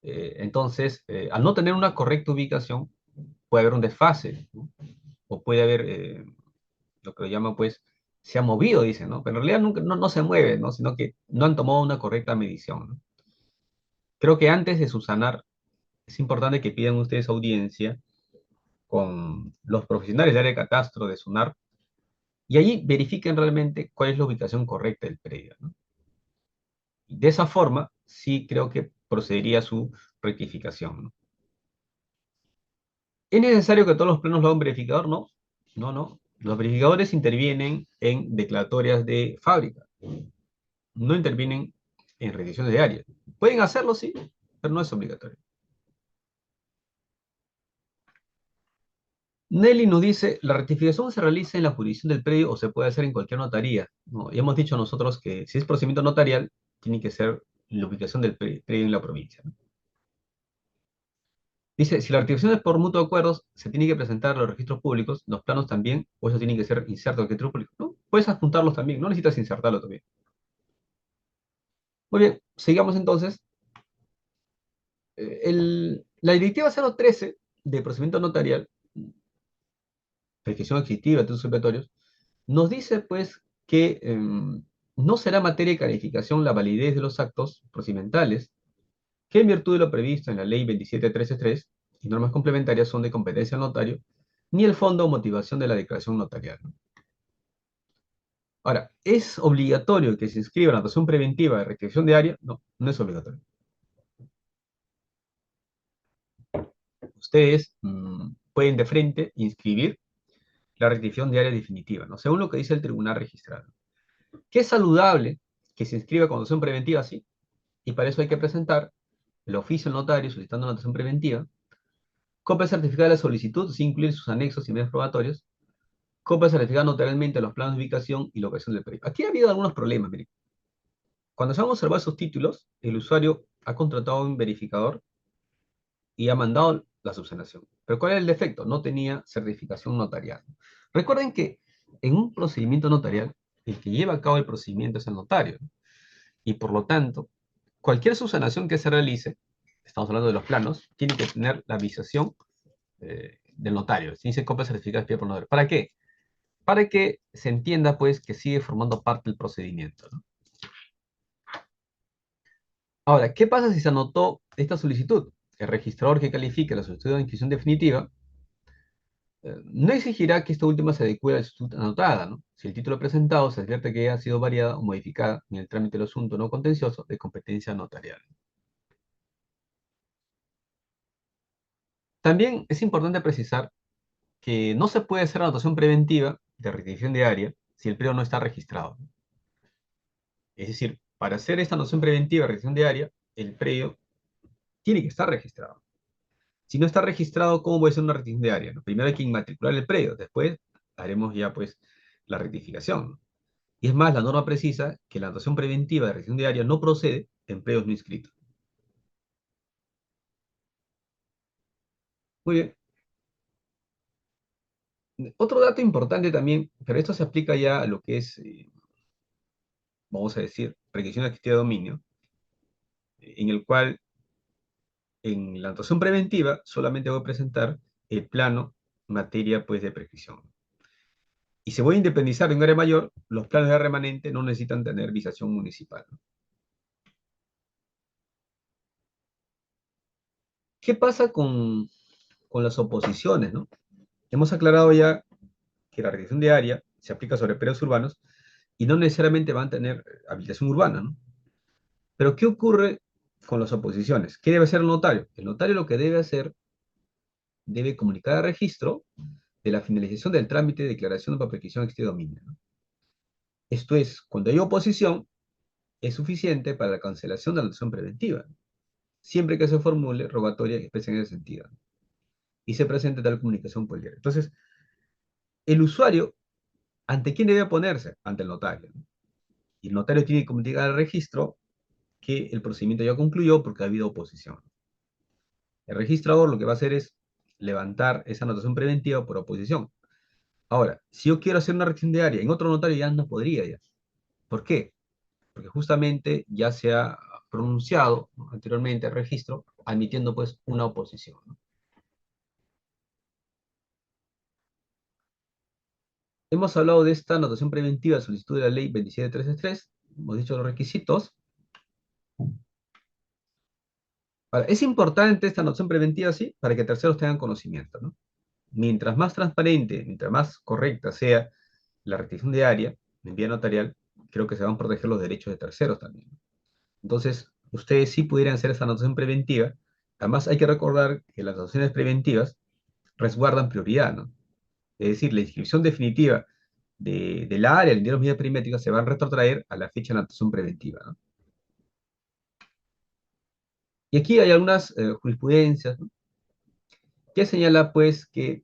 Entonces, al no tener una correcta ubicación, puede haber un desfase, ¿no? O puede haber lo que lo llaman, pues, se ha movido, dicen, ¿no? Pero en realidad nunca, no se mueve, ¿no? Sino que no han tomado una correcta medición, ¿no? Creo que antes de subsanar, es importante que pidan ustedes audiencia con los profesionales del área de catastro de SUNAR y allí verifiquen realmente cuál es la ubicación correcta del predio, ¿no? Y de esa forma, sí creo que procedería su rectificación, ¿no? ¿Es necesario que todos los planos lo haga un verificador? No, no, no. Los verificadores intervienen en declaratorias de fábrica, no intervienen en revisiones diarias. Pueden hacerlo, sí, pero no es obligatorio. Nelly nos dice, la rectificación se realiza en la jurisdicción del predio o se puede hacer en cualquier notaría, ¿no? Y hemos dicho nosotros que si es procedimiento notarial, tiene que ser la ubicación del predio en la provincia, ¿no? Dice, si la rectificación es por mutuo acuerdo, se tiene que presentar a los registros públicos, los planos también, o eso tiene que ser inserto al registro público, ¿no? Puedes adjuntarlos también, no necesitas insertarlo también. Muy bien, sigamos entonces. La directiva 013 de procedimiento notarial, prescripción ejecutiva, títulos supletorios, nos dice pues que no será materia de calificación la validez de los actos procedimentales que en virtud de lo previsto en la ley 27333 y normas complementarias son de competencia del notario, ni el fondo o motivación de la declaración notarial, ¿no? Ahora, ¿es obligatorio que se inscriba la anotación preventiva de restricción de área? No, no es obligatorio. Ustedes pueden de frente inscribir la rectificación de área definitiva, ¿no? Según lo que dice el tribunal registrado. ¿Qué es saludable que se inscriba con anotación preventiva? Sí, y para eso hay que presentar el oficio del notario solicitando una anotación preventiva, copia certificada de la solicitud, sin incluir sus anexos y medios probatorios, copia certificada notarialmente de los planos de ubicación y locación del predio. Aquí ha habido algunos problemas, miren. Cuando se van a observar sus títulos, el usuario ha contratado a un verificador y ha mandado la subsanación. Pero ¿cuál es el defecto? No tenía certificación notarial. Recuerden que en un procedimiento notarial, el que lleva a cabo el procedimiento es el notario, ¿no? Y por lo tanto, cualquier subsanación que se realice, estamos hablando de los planos, tiene que tener la avisación del notario. Se dice copia certificada expedida por notario. ¿Para qué? Para que se entienda, pues, que sigue formando parte del procedimiento, ¿no? Ahora, ¿qué pasa si se anotó esta solicitud? El registrador que califique la solicitud de inscripción definitiva no exigirá que esta última se adecue a la solicitud anotada, ¿no? Si el título presentado se advierte que ha sido variada o modificada en el trámite del asunto no contencioso de competencia notarial. También es importante precisar que no se puede hacer anotación preventiva de rectificación de área si el predio no está registrado. Es decir, para hacer esta anotación preventiva de rectificación de área, el predio tiene que estar registrado. Si no está registrado, ¿cómo puede ser una rectificación de área? ¿No? Primero hay que inmatricular el predio, después haremos ya pues la rectificación, ¿no? Y es más, la norma precisa que la anotación preventiva de rectificación de área no procede en predios no inscritos. Muy bien. Otro dato importante también, pero esto se aplica ya a lo que es, vamos a decir, requisición de actividad de dominio, en el cual en la anotación preventiva solamente voy a presentar el plano materia pues de prescripción. Y si voy a independizar de un área mayor, los planes de remanente no necesitan tener visación municipal, ¿no? ¿Qué pasa con las oposiciones, ¿no? Hemos aclarado ya que la restricción de área se aplica sobre predios urbanos y no necesariamente van a tener habilitación urbana, ¿no? Pero ¿qué ocurre con las oposiciones? ¿Qué debe hacer el notario? El notario lo que debe hacer, debe comunicar al registro de la finalización del trámite de declaración de prescripción de dominio, ¿no? Esto es, cuando hay oposición, es suficiente para la cancelación de la anotación preventiva, siempre que se formule rogatoria que exprese en ese sentido, ¿no? Y se presente tal comunicación por el diario. Entonces, el usuario, ¿ante quién debe ponerse? Ante el notario, ¿no? Y el notario tiene que comunicar al registro que el procedimiento ya concluyó porque ha habido oposición. El registrador lo que va a hacer es levantar esa anotación preventiva por oposición. Ahora, si yo quiero hacer una rectificación de área en otro notario ya no podría ya. ¿Por qué? Porque justamente ya se ha pronunciado, ¿no?, anteriormente el registro, admitiendo pues una oposición, ¿no? Hemos hablado de esta anotación preventiva de solicitud de la ley 27363, hemos dicho los requisitos. Ahora, es importante esta anotación preventiva, sí, para que terceros tengan conocimiento, ¿no? Mientras más transparente, mientras más correcta sea la rectificación de área en vía notarial, creo que se van a proteger los derechos de terceros también. Entonces, ustedes sí pudieran hacer esta anotación preventiva Además, hay que recordar que las sanciones preventivas resguardan prioridad, ¿no? Es decir, la inscripción definitiva del área, de los medidas perimétricas, se van a retrotraer a la fecha de la actuación preventiva, ¿no? Y aquí hay algunas jurisprudencias, ¿no? Que señala, pues, que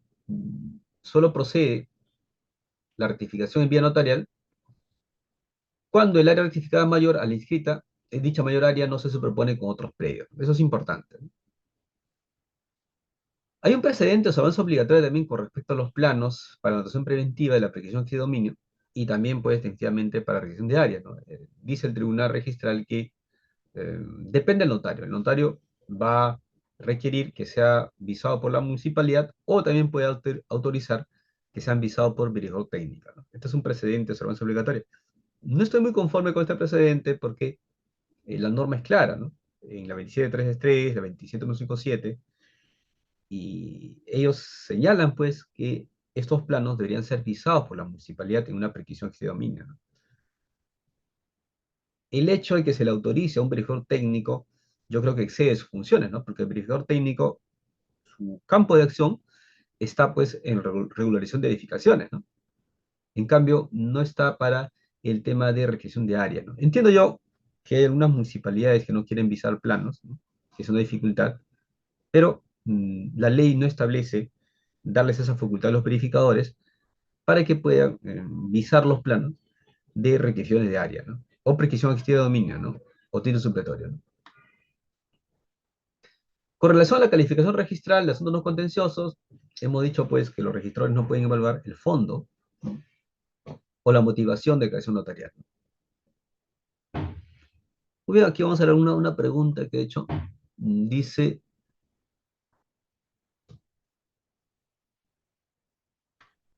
solo procede la rectificación en vía notarial cuando el área rectificada mayor a la inscrita, dicha mayor área no se superpone con otros predios. Eso es importante, ¿no? Hay un precedente o sea, avance obligatorio también con respecto a los planos para la anotación preventiva de la aplicación de dominio y también, pues, efectivamente para la requisición de área, ¿no? Dice el Tribunal Registral que depende del notario. El notario va a requerir que sea visado por la municipalidad o también puede autorizar que sean visados por verificador técnica, ¿no? Este es un precedente de observancia obligatoria. No estoy muy conforme con este precedente porque la norma es clara, ¿no? En la 27363, la 27157, y ellos señalan, pues, que estos planos deberían ser visados por la municipalidad en una perquisición que se domina, ¿no? El hecho de que se le autorice a un verificador técnico, yo creo que excede sus funciones, ¿no? Porque el verificador técnico, su campo de acción está, pues, en regularización de edificaciones, ¿no? En cambio, no está para el tema de requisición de área, ¿no? Entiendo yo que hay algunas municipalidades que no quieren visar planos, ¿no? Que es una dificultad, pero la ley no establece darles esa facultad a los verificadores para que puedan visar los planos de requisiciones de área, ¿no? O requisición extendida de dominio, ¿no? O título supletorio, ¿no? Con relación a la calificación registral de asuntos no contenciosos, hemos dicho, pues, que los registradores no pueden evaluar el fondo, ¿no? O la motivación de creación notarial. Muy bien, aquí vamos a ver una pregunta que he hecho. Dice,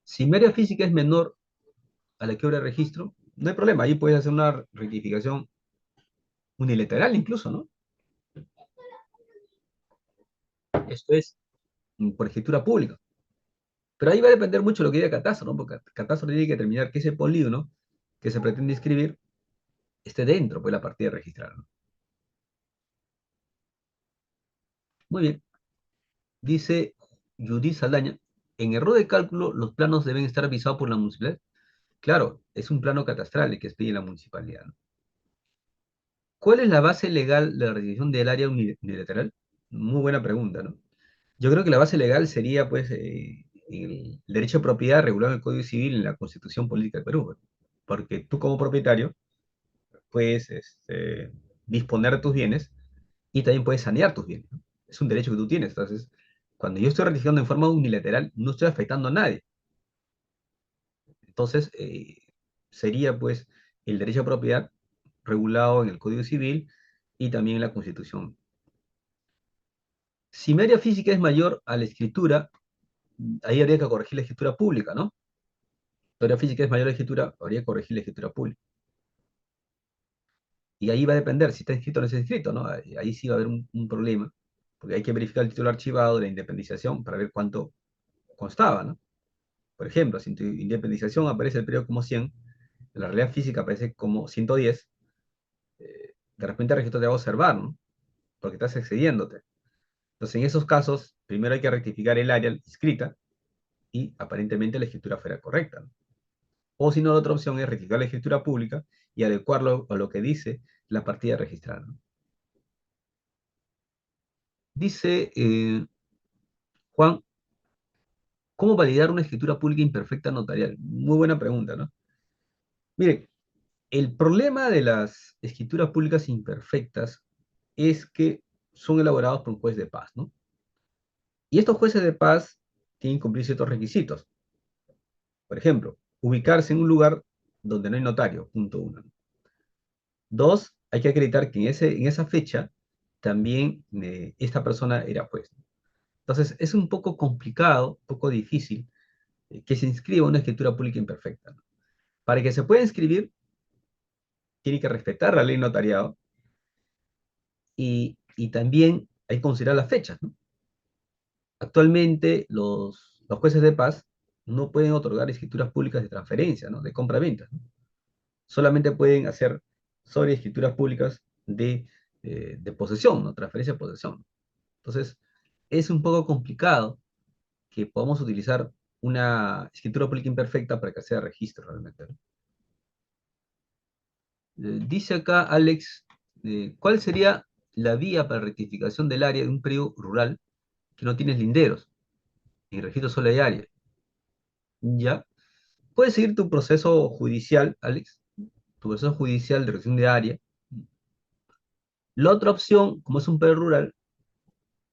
si mi área física es menor a la que obra de registro, no hay problema, ahí puedes hacer una rectificación unilateral incluso, ¿no? Esto es por escritura pública. Pero ahí va a depender mucho de lo que diga Catastro, ¿no? Porque Catastro tiene que determinar que ese polígono que se pretende inscribir esté dentro, pues, la partida registral, ¿no? Muy bien. Dice Judith Saldaña, en error de cálculo, los planos deben estar visados por la municipalidad. Claro, es un plano catastral el que expide la municipalidad, ¿no? ¿Cuál es la base legal de la restricción del área unilateral? Muy buena pregunta, ¿no? Yo creo que la base legal sería, pues, el derecho de propiedad regulado en el Código Civil en la Constitución Política del Perú, ¿no? Porque tú como propietario puedes disponer de tus bienes y también puedes sanear tus bienes, ¿no? Es un derecho que tú tienes. Entonces, cuando yo estoy ratificando en forma unilateral, no estoy afectando a nadie. Entonces, sería pues el derecho a propiedad regulado en el Código Civil y también en la Constitución. Si mi área física es mayor a la escritura, ahí habría que corregir la escritura pública, ¿no? Si la área física es mayor a la escritura, habría que corregir la escritura pública. Y ahí va a depender si está inscrito o no está inscrito, ¿no? Ahí sí va a haber un problema, porque hay que verificar el título archivado de la independización para ver cuánto constaba, ¿no? Por ejemplo, si en tu independización aparece el periodo como 100, en la realidad física aparece como 110, de repente el registro te va a observar, ¿no? Porque estás excediéndote. Entonces, en esos casos, primero hay que rectificar el área inscrita y aparentemente la escritura fuera correcta, ¿no? O si no, la otra opción es rectificar la escritura pública y adecuarlo a lo que dice la partida registrada, ¿no? Dice Juan, ¿cómo validar una escritura pública imperfecta notarial? Muy buena pregunta, ¿no? Mire, el problema de las escrituras públicas imperfectas es que son elaborados por un juez de paz, ¿no? Y estos jueces de paz tienen que cumplir ciertos requisitos. Por ejemplo, ubicarse en un lugar donde no hay notario, punto uno. Dos, hay que acreditar que en esa fecha también esta persona era juez. Entonces, es un poco complicado, un poco difícil que se inscriba una escritura pública imperfecta, ¿no? Para que se pueda inscribir, tiene que respetar la ley notariado y también hay que considerar las fechas, ¿no? Actualmente, los jueces de paz no pueden otorgar escrituras públicas de transferencia, ¿no? De compra-venta, ¿no? Solamente pueden hacer sobre escrituras públicas de posesión, ¿no? Transferencia de posesión. Entonces, es un poco complicado que podamos utilizar una escritura pública imperfecta para que sea registro realmente, ¿no? Dice acá Alex, ¿cuál sería la vía para rectificación del área de un predio rural que no tiene linderos? En registro solo hay área. ¿Ya? Puedes seguir tu proceso judicial, Alex, tu proceso judicial de rectificación de área. La otra opción, como es un predio rural,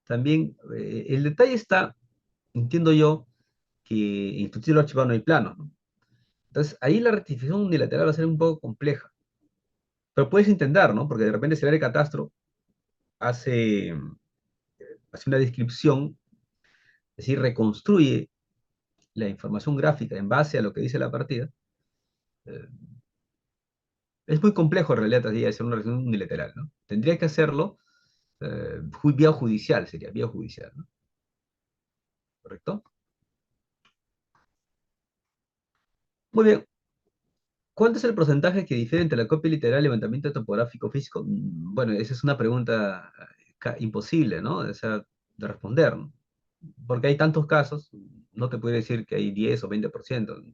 también el detalle está, entiendo yo, que en tu título archivado no hay planos, ¿no? Entonces, ahí la rectificación unilateral va a ser un poco compleja. Pero puedes intentar, ¿no? Porque de repente si el área de catastro hace, hace una descripción, es decir, reconstruye la información gráfica en base a lo que dice la partida, eh, es muy complejo en realidad así hacer una rectificación unilateral, ¿no? Tendría que hacerlo vía judicial, sería vía judicial, ¿no? ¿Correcto? Muy bien. ¿Cuánto es el porcentaje que difiere entre la copia literal y el levantamiento topográfico físico? Bueno, esa es una pregunta imposible, ¿no? O sea, de responder, ¿no? Porque hay tantos casos, no te puedo decir que hay 10 o 20%.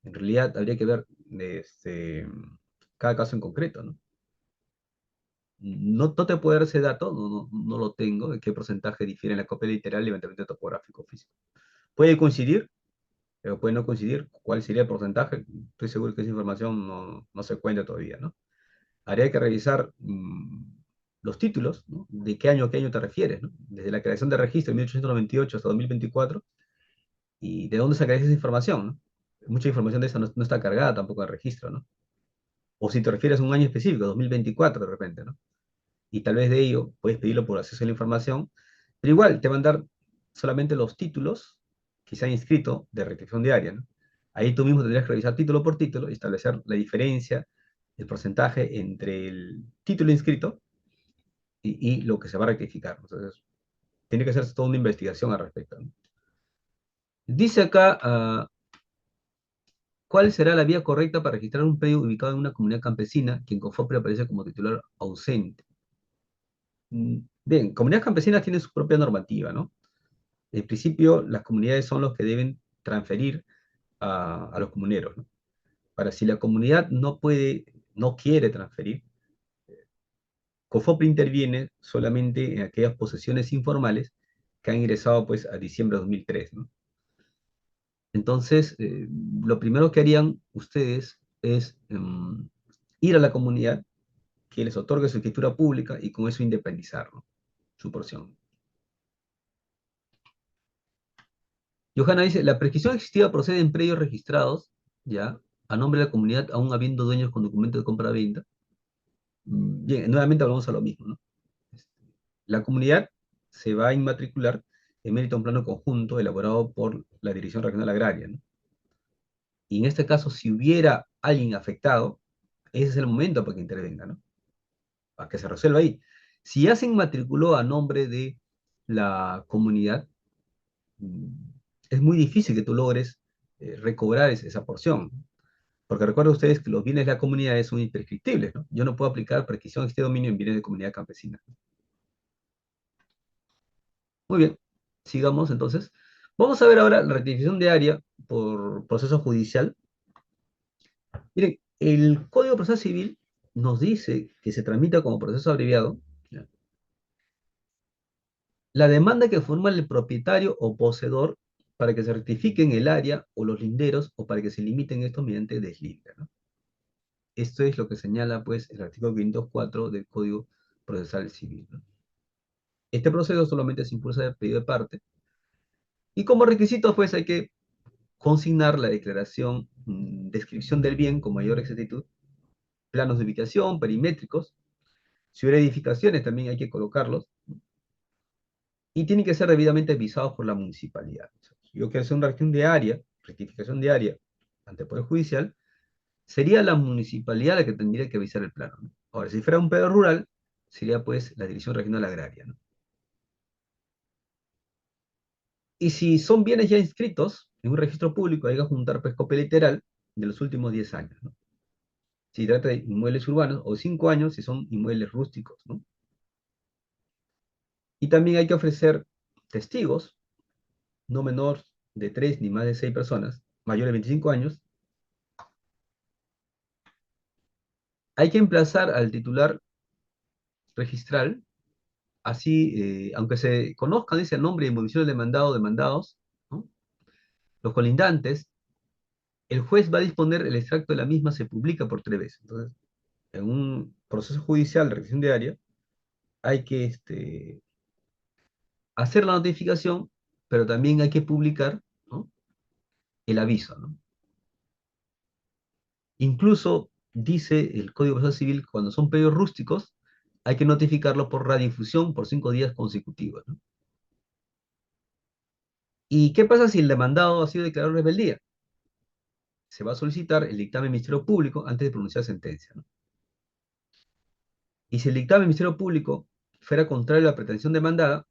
En realidad habría que ver cada caso en concreto, ¿no? No, no te puedo dar ese dato, no lo tengo, de qué porcentaje difiere en la copia literal y el levantamiento topográfico físico. Puede coincidir, pero puede no coincidir. ¿Cuál sería el porcentaje? Estoy seguro que esa información no se cuenta todavía, ¿no? Habría que revisar los títulos, ¿no? ¿De qué año te refieres, ¿no? Desde la creación de registro en 1898 hasta 2024, y de dónde sacarías esa información, ¿no? Mucha información de esa no está cargada tampoco en el registro, ¿no? O si te refieres a un año específico, 2024 de repente, ¿no? Y tal vez de ello puedes pedirlo por acceso a la información, pero igual te van a dar solamente los títulos que se han inscrito de rectificación diaria, ¿no? Ahí tú mismo tendrías que revisar título por título y establecer la diferencia, el porcentaje entre el título inscrito y lo que se va a rectificar. Entonces, tiene que hacerse toda una investigación al respecto, ¿no? Dice acá, ¿cuál será la vía correcta para registrar un predio ubicado en una comunidad campesina que en COFOPRE aparece como titular ausente? Bien, comunidades campesinas tienen su propia normativa, ¿no? En principio, las comunidades son los que deben transferir a los comuneros, ¿no? Para si la comunidad no puede, no quiere transferir, COFOPRE interviene solamente en aquellas posesiones informales que han ingresado pues a diciembre de 2003, ¿no? Entonces, lo primero que harían ustedes es ir a la comunidad que les otorgue su escritura pública y con eso independizar, ¿no? Su porción. Johanna dice, la prescripción existida procede en predios registrados, ya, a nombre de la comunidad, aún habiendo dueños con documento de compra-venta. Bien, nuevamente hablamos a lo mismo, ¿no? La comunidad se va a inmatricular en mérito a un plano conjunto elaborado por la Dirección Regional Agraria, ¿no? Y en este caso, si hubiera alguien afectado, ese es el momento para que intervenga, ¿no? Para que se resuelva ahí. Si ya se inmatriculó a nombre de la comunidad, mm, es muy difícil que tú logres recobrar esa porción. Porque recuerden ustedes que los bienes de la comunidad son imprescriptibles, ¿no? Yo no puedo aplicar prescripción de este dominio en bienes de comunidad campesina. Muy bien, sigamos entonces. Vamos a ver ahora la rectificación de área por proceso judicial. Miren, el Código Procesal Civil nos dice que se tramita como proceso abreviado, ¿ya?, la demanda que forma el propietario o poseedor para que se rectifiquen el área o los linderos o para que se limiten estos mediante deslinde, ¿no? Esto es lo que señala pues el artículo 504 del Código Procesal Civil, ¿no? Este proceso solamente se impulsa de pedido de parte y como requisito pues hay que consignar la declaración, descripción del bien con mayor exactitud, planos de ubicación, perimétricos. Si hubiera edificaciones también hay que colocarlos y tienen que ser debidamente avisados por la municipalidad. Si yo quiero hacer una rectificación de área ante el Poder Judicial, sería la municipalidad la que tendría que avisar el plano, ¿no? Ahora, si fuera un pedo rural, sería pues la Dirección Regional Agraria, ¿no? Y si son bienes ya inscritos en un registro público, hay que juntar pues copia literal de los últimos 10 años, ¿no? Si trata de inmuebles urbanos, o 5 años si son inmuebles rústicos, ¿no? Y también hay que ofrecer testigos, no menor de 3 ni más de 6 personas, mayores de 25 años. Hay que emplazar al titular registral, así, aunque se conozcan, dice el nombre y munición del demandado o demandados, ¿no? Los colindantes, el juez va a disponer el extracto de la misma, se publica por 3 veces. Entonces, en un proceso judicial de requisición diaria, hay que hacer la notificación, pero también hay que publicar, ¿no?, el aviso, ¿no? Incluso dice el Código Procesal Civil que cuando son pedidos rústicos, hay que notificarlo por radiodifusión por 5 días consecutivos, ¿no? ¿Y qué pasa si el demandado ha sido declarado rebeldía? Se va a solicitar el dictamen del Ministerio Público antes de pronunciar sentencia, ¿no? Y si el dictamen del Ministerio Público fuera contrario a la pretensión demandada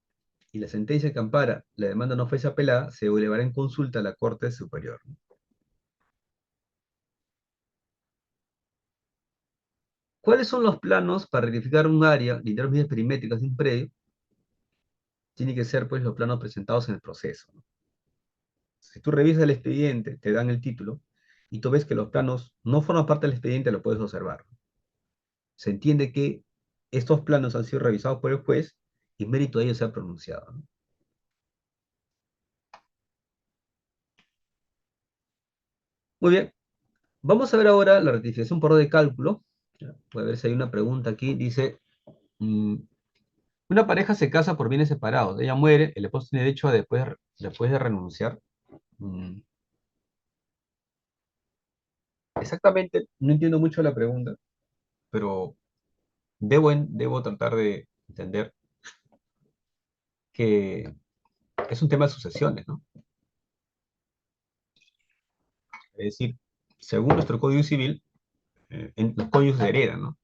y la sentencia que ampara la demanda no fuese apelada, se elevará en consulta a la Corte Superior, ¿no? ¿Cuáles son los planos para rectificar un área de internas perimétricas de un predio? Tiene que ser, pues, los planos presentados en el proceso, ¿no? Si tú revisas el expediente, te dan el título, y tú ves que los planos no forman parte del expediente, lo puedes observar. Se entiende que estos planos han sido revisados por el juez y mérito de ellos se ha pronunciado, ¿no? Muy bien, vamos a ver ahora la rectificación por error de cálculo. Voy a ver si hay una pregunta aquí. Dice, mm, una pareja se casa por bienes separados. Ella muere, el esposo tiene derecho a después de renunciar. Mm, Exactamente, no entiendo mucho la pregunta, pero debo tratar de entender que es un tema de sucesiones, ¿no? Es decir, según nuestro Código Civil, los cónyuges se heredan, ¿no?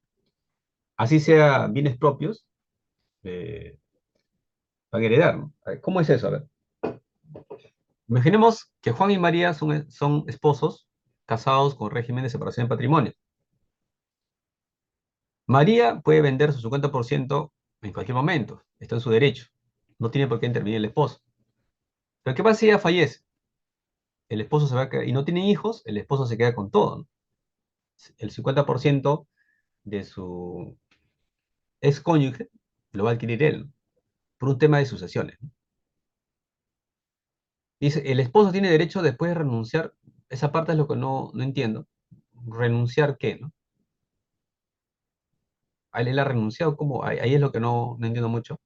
Así sea bienes propios, eh, van a heredar, ¿no? A ver, ¿cómo es eso? A ver, imaginemos que Juan y María son esposos casados con régimen de separación de patrimonio. María puede vender su 50% en cualquier momento, está en su derecho, no tiene por qué intervenir el esposo. Pero ¿qué pasa si ella fallece? El esposo se va a quedar, y no tiene hijos, el esposo se queda con todo, ¿no? El 50% de su ex cónyuge lo va a adquirir él, ¿no?, por un tema de sucesiones, ¿no? Dice, el esposo tiene derecho después de renunciar. Esa parte es lo que no entiendo. ¿Renunciar qué, no? ¿A él ha renunciado? ¿Cómo? Ahí es lo que no entiendo mucho.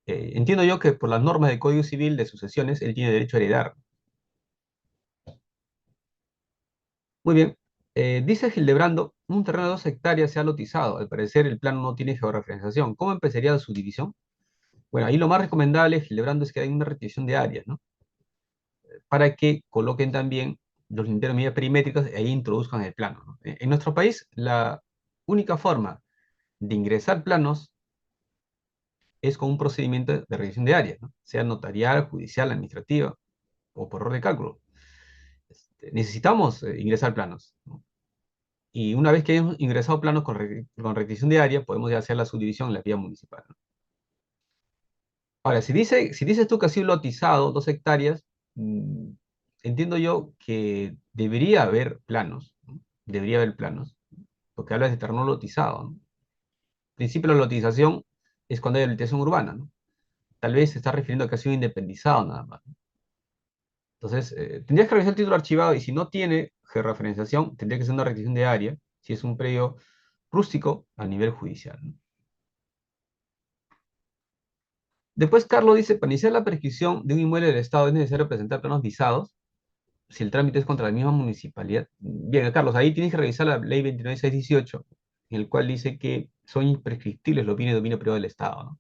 Entiendo yo que por las normas del Código Civil de sucesiones, él tiene derecho a heredar. Muy bien. Dice Hildebrando, un terreno de 2 hectáreas se ha lotizado. Al parecer el plano no tiene georreferenciación. ¿Cómo empezaría su división? Bueno, ahí lo más recomendable, Hildebrando, es que hay una restricción de áreas, ¿no? Para que coloquen también los linderos de medida perimétricas e ahí introduzcan el plano, ¿no? En nuestro país, la única forma de ingresar planos es con un procedimiento de revisión de áreas, ¿no? Sea notarial, judicial, administrativa o por error de cálculo. Necesitamos ingresar planos, ¿no? Y una vez que hayamos ingresado planos con requisición de área, podemos ya hacer la subdivisión en la vía municipal, ¿no? Ahora, si dices tú que ha sido lotizado 2 hectáreas, mm, entiendo yo que debería haber planos, ¿no? Debería haber planos, porque hablas de terreno lotizado, ¿no? En principio, la lotización es cuando hay habilitación urbana, ¿no? Tal vez se está refiriendo a que ha sido independizado nada más, ¿no? Entonces, tendrías que revisar el título archivado y si no tiene georreferenciación, tendría que ser una requisición de área, si es un predio rústico a nivel judicial, ¿no? Después, Carlos dice, para iniciar la prescripción de un inmueble del Estado es necesario presentar planos visados si el trámite es contra la misma municipalidad. Bien, Carlos, ahí tienes que revisar la ley 29618, en el cual dice que son imprescriptibles los bienes de dominio privado del Estado, ¿no?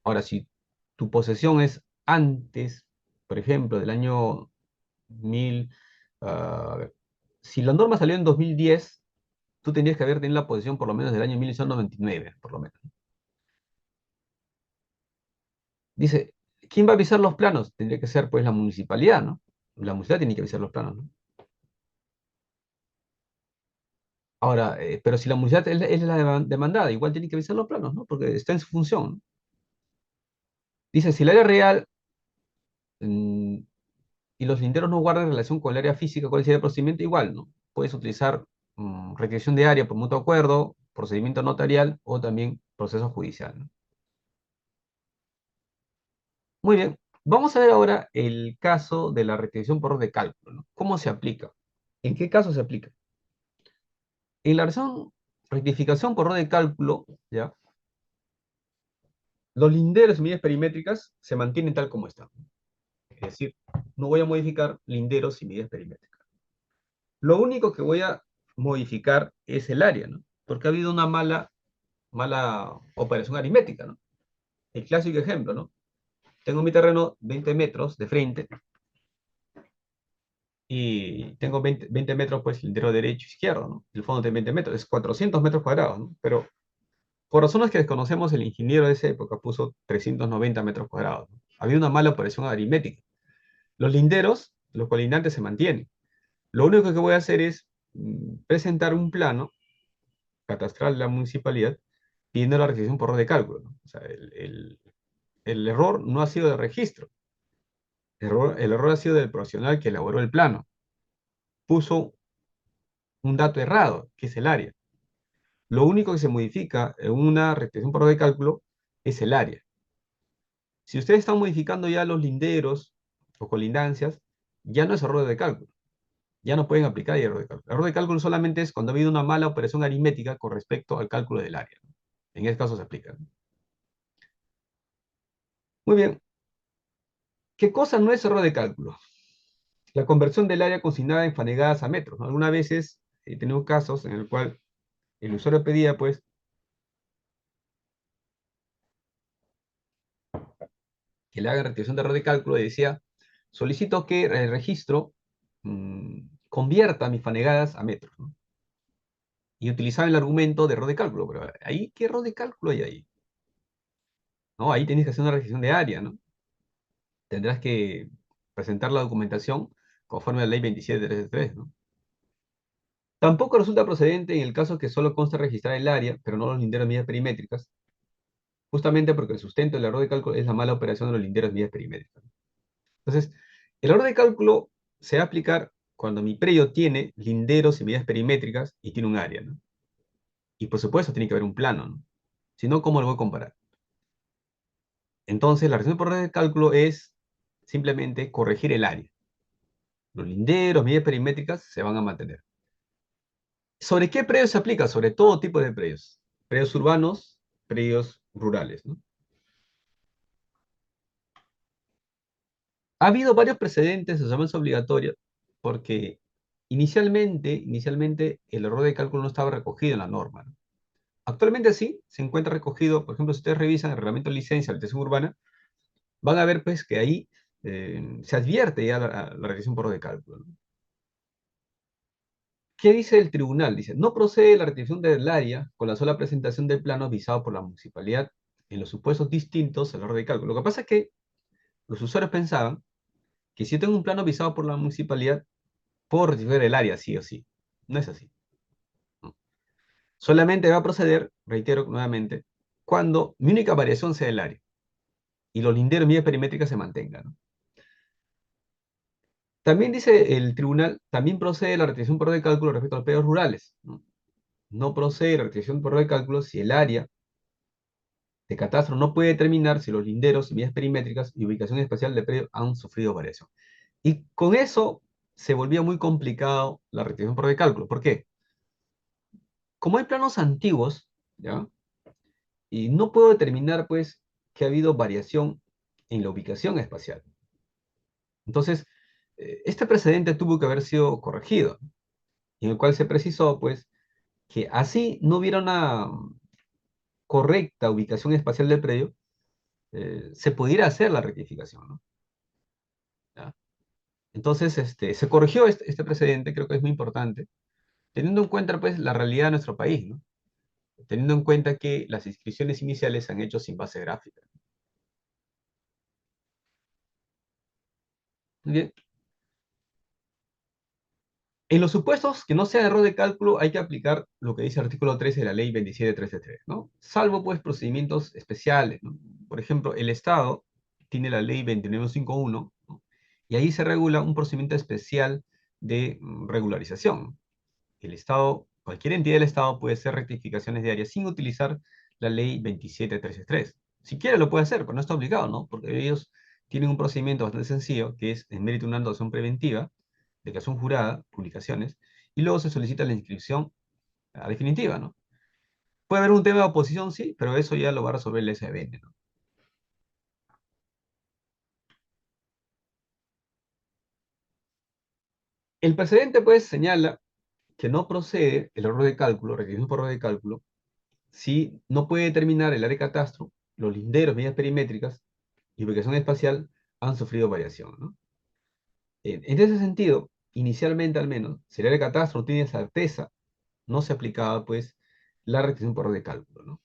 Ahora, si tu posesión es antes, por ejemplo, del año 1000, a ver, si la norma salió en 2010, tú tendrías que haber tenido la posesión por lo menos del año 1999, por lo menos. Dice, ¿quién va a avisar los planos? Tendría que ser, pues, la municipalidad, ¿no? La municipalidad tiene que avisar los planos, ¿no? Ahora, pero si la municipalidad es la demandada, igual tiene que avisar los planos, ¿no? Porque está en su función, ¿no? Dice, si el área real mm, y los linderos no guardan relación con el área física, ¿cuál sería el procedimiento? Igual, ¿no? Puedes utilizar requisición de área por mutuo acuerdo, procedimiento notarial o también proceso judicial, ¿no? Muy bien, vamos a ver ahora el caso de la rectificación por error de cálculo, ¿no? ¿Cómo se aplica? ¿En qué caso se aplica? En la versión rectificación por error de cálculo, ¿ya? Los linderos y medidas perimétricas se mantienen tal como están. Es decir, no voy a modificar linderos y medidas perimétricas. Lo único que voy a modificar es el área, ¿no? Porque ha habido una mala operación aritmética, ¿no? El clásico ejemplo, ¿no? Tengo mi terreno 20 metros de frente y tengo 20 metros, pues, lindero derecho e izquierdo, ¿no? El fondo tiene 20 metros, es 400 metros cuadrados, ¿no? Pero por razones que desconocemos, el ingeniero de esa época puso 390 metros cuadrados, ¿no? Había una mala operación aritmética. Los linderos, los colindantes se mantienen. Lo único que voy a hacer es presentar un plano catastral de la municipalidad pidiendo la rectificación por error de cálculo, ¿no? O sea, el error no ha sido de registro. El error ha sido del profesional que elaboró el plano. Puso un dato errado, que es el área. Lo único que se modifica en una rectificación por error de cálculo es el área. Si ustedes están modificando ya los linderos o colindancias, ya no es error de cálculo. Ya no pueden aplicar el error de cálculo. El error de cálculo solamente es cuando ha habido una mala operación aritmética con respecto al cálculo del área. En este caso se aplica. Muy bien. ¿Qué cosa no es error de cálculo? La conversión del área consignada en fanegadas a metros, ¿no? Algunas veces tenemos casos en el cual el usuario pedía, pues, que le haga rectificación de error de cálculo y decía, solicito que el registro convierta mis fanegadas a metros, ¿no? Y utilizaba el argumento de error de cálculo, pero ahí, ¿qué error de cálculo hay ahí? ¿No? Ahí tienes que hacer una rectificación de área, ¿no? Tendrás que presentar la documentación conforme a la ley 27333, ¿no? Tampoco resulta procedente en el caso que solo consta registrar el área, pero no los linderos de medidas perimétricas, justamente porque el sustento del error de cálculo es la mala operación de los linderos de medidas perimétricas. Entonces, el error de cálculo se va a aplicar cuando mi predio tiene linderos y medidas perimétricas y tiene un área, ¿no? Y por supuesto tiene que haber un plano, ¿no? Si no, ¿cómo lo voy a comparar? Entonces, la reacción por error de cálculo es simplemente corregir el área. Los linderos, medidas perimétricas se van a mantener. ¿Sobre qué predios se aplica? Sobre todo tipo de predios. Predios urbanos, predios rurales, ¿no? Ha habido varios precedentes de llamarse obligatoria porque inicialmente el error de cálculo no estaba recogido en la norma, ¿no? Actualmente sí, se encuentra recogido, por ejemplo, si ustedes revisan el reglamento de licencia de alteración urbana, van a ver pues que ahí se advierte ya la realización por error de cálculo, ¿no? ¿Qué dice el tribunal? Dice, no procede la rectificación del área con la sola presentación del plano visado por la municipalidad en los supuestos distintos al error de cálculo. Lo que pasa es que los usuarios pensaban que si yo tengo un plano visado por la municipalidad, puedo rectificar el área sí o sí. No es así, ¿no? Solamente va a proceder, reitero nuevamente, cuando mi única variación sea el área y los linderos medidas perimétricas se mantengan, ¿no? También dice el tribunal, también procede la rectificación por error de cálculo respecto a los predios rurales, ¿no? No procede la rectificación por error de cálculo si el área de catastro no puede determinar si los linderos, medidas perimétricas y ubicación espacial de predio han sufrido variación. Y con eso se volvía muy complicado la rectificación por error de cálculo. ¿Por qué? Como hay planos antiguos, ¿ya? Y no puedo determinar, pues, que ha habido variación en la ubicación espacial. Entonces, este precedente tuvo que haber sido corregido, en el cual se precisó, pues, que así no hubiera una correcta ubicación espacial del predio, se pudiera hacer la rectificación, ¿no? ¿Ya? Entonces, se corrigió este precedente, creo que es muy importante, teniendo en cuenta, pues, la realidad de nuestro país, ¿no? Teniendo en cuenta que las inscripciones iniciales se han hecho sin base gráfica. Muy bien. En los supuestos que no sea error de cálculo, hay que aplicar lo que dice el artículo 13 de la ley 27333, ¿no? Salvo, pues, procedimientos especiales, ¿no? Por ejemplo, el Estado tiene la ley 2951, ¿no? Y ahí se regula un procedimiento especial de regularización. El Estado, cualquier entidad del Estado puede hacer rectificaciones diarias sin utilizar la ley 27363. Si quiere lo puede hacer, pero no está obligado, ¿no? Porque ellos tienen un procedimiento bastante sencillo, que es en mérito de una actuación preventiva, declaración jurada, publicaciones, y luego se solicita la inscripción definitiva, ¿no? Puede haber un tema de oposición, sí, pero eso ya lo va a resolver el SBN, ¿no? El precedente, pues, señala que no procede el error de cálculo, requisición por error de cálculo, si no puede determinar el área de catastro, los linderos, medidas perimétricas y ubicación espacial han sufrido variación, ¿no? En ese sentido, inicialmente al menos, si el área de catastro no tiene certeza, no se aplicaba, pues, la requisición por error de cálculo, ¿no?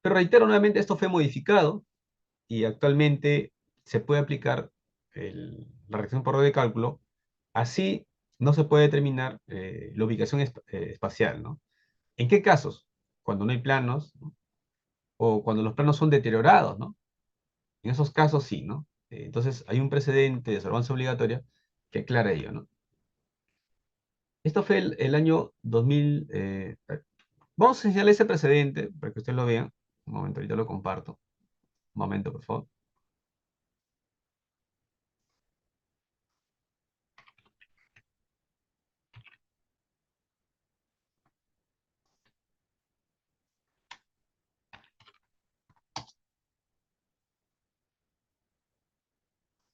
Pero reitero nuevamente, esto fue modificado y actualmente se puede aplicar la regresión por error de cálculo, así no se puede determinar la ubicación espacial, ¿no? ¿En qué casos? Cuando no hay planos, ¿no? O cuando los planos son deteriorados, ¿no? En esos casos sí, ¿no? Entonces hay un precedente de observancia obligatoria que aclara ello, ¿no? Esto fue el año 2000. Vamos a señalar ese precedente para que ustedes lo vean. Un momento, ahorita lo comparto. Un momento, por favor.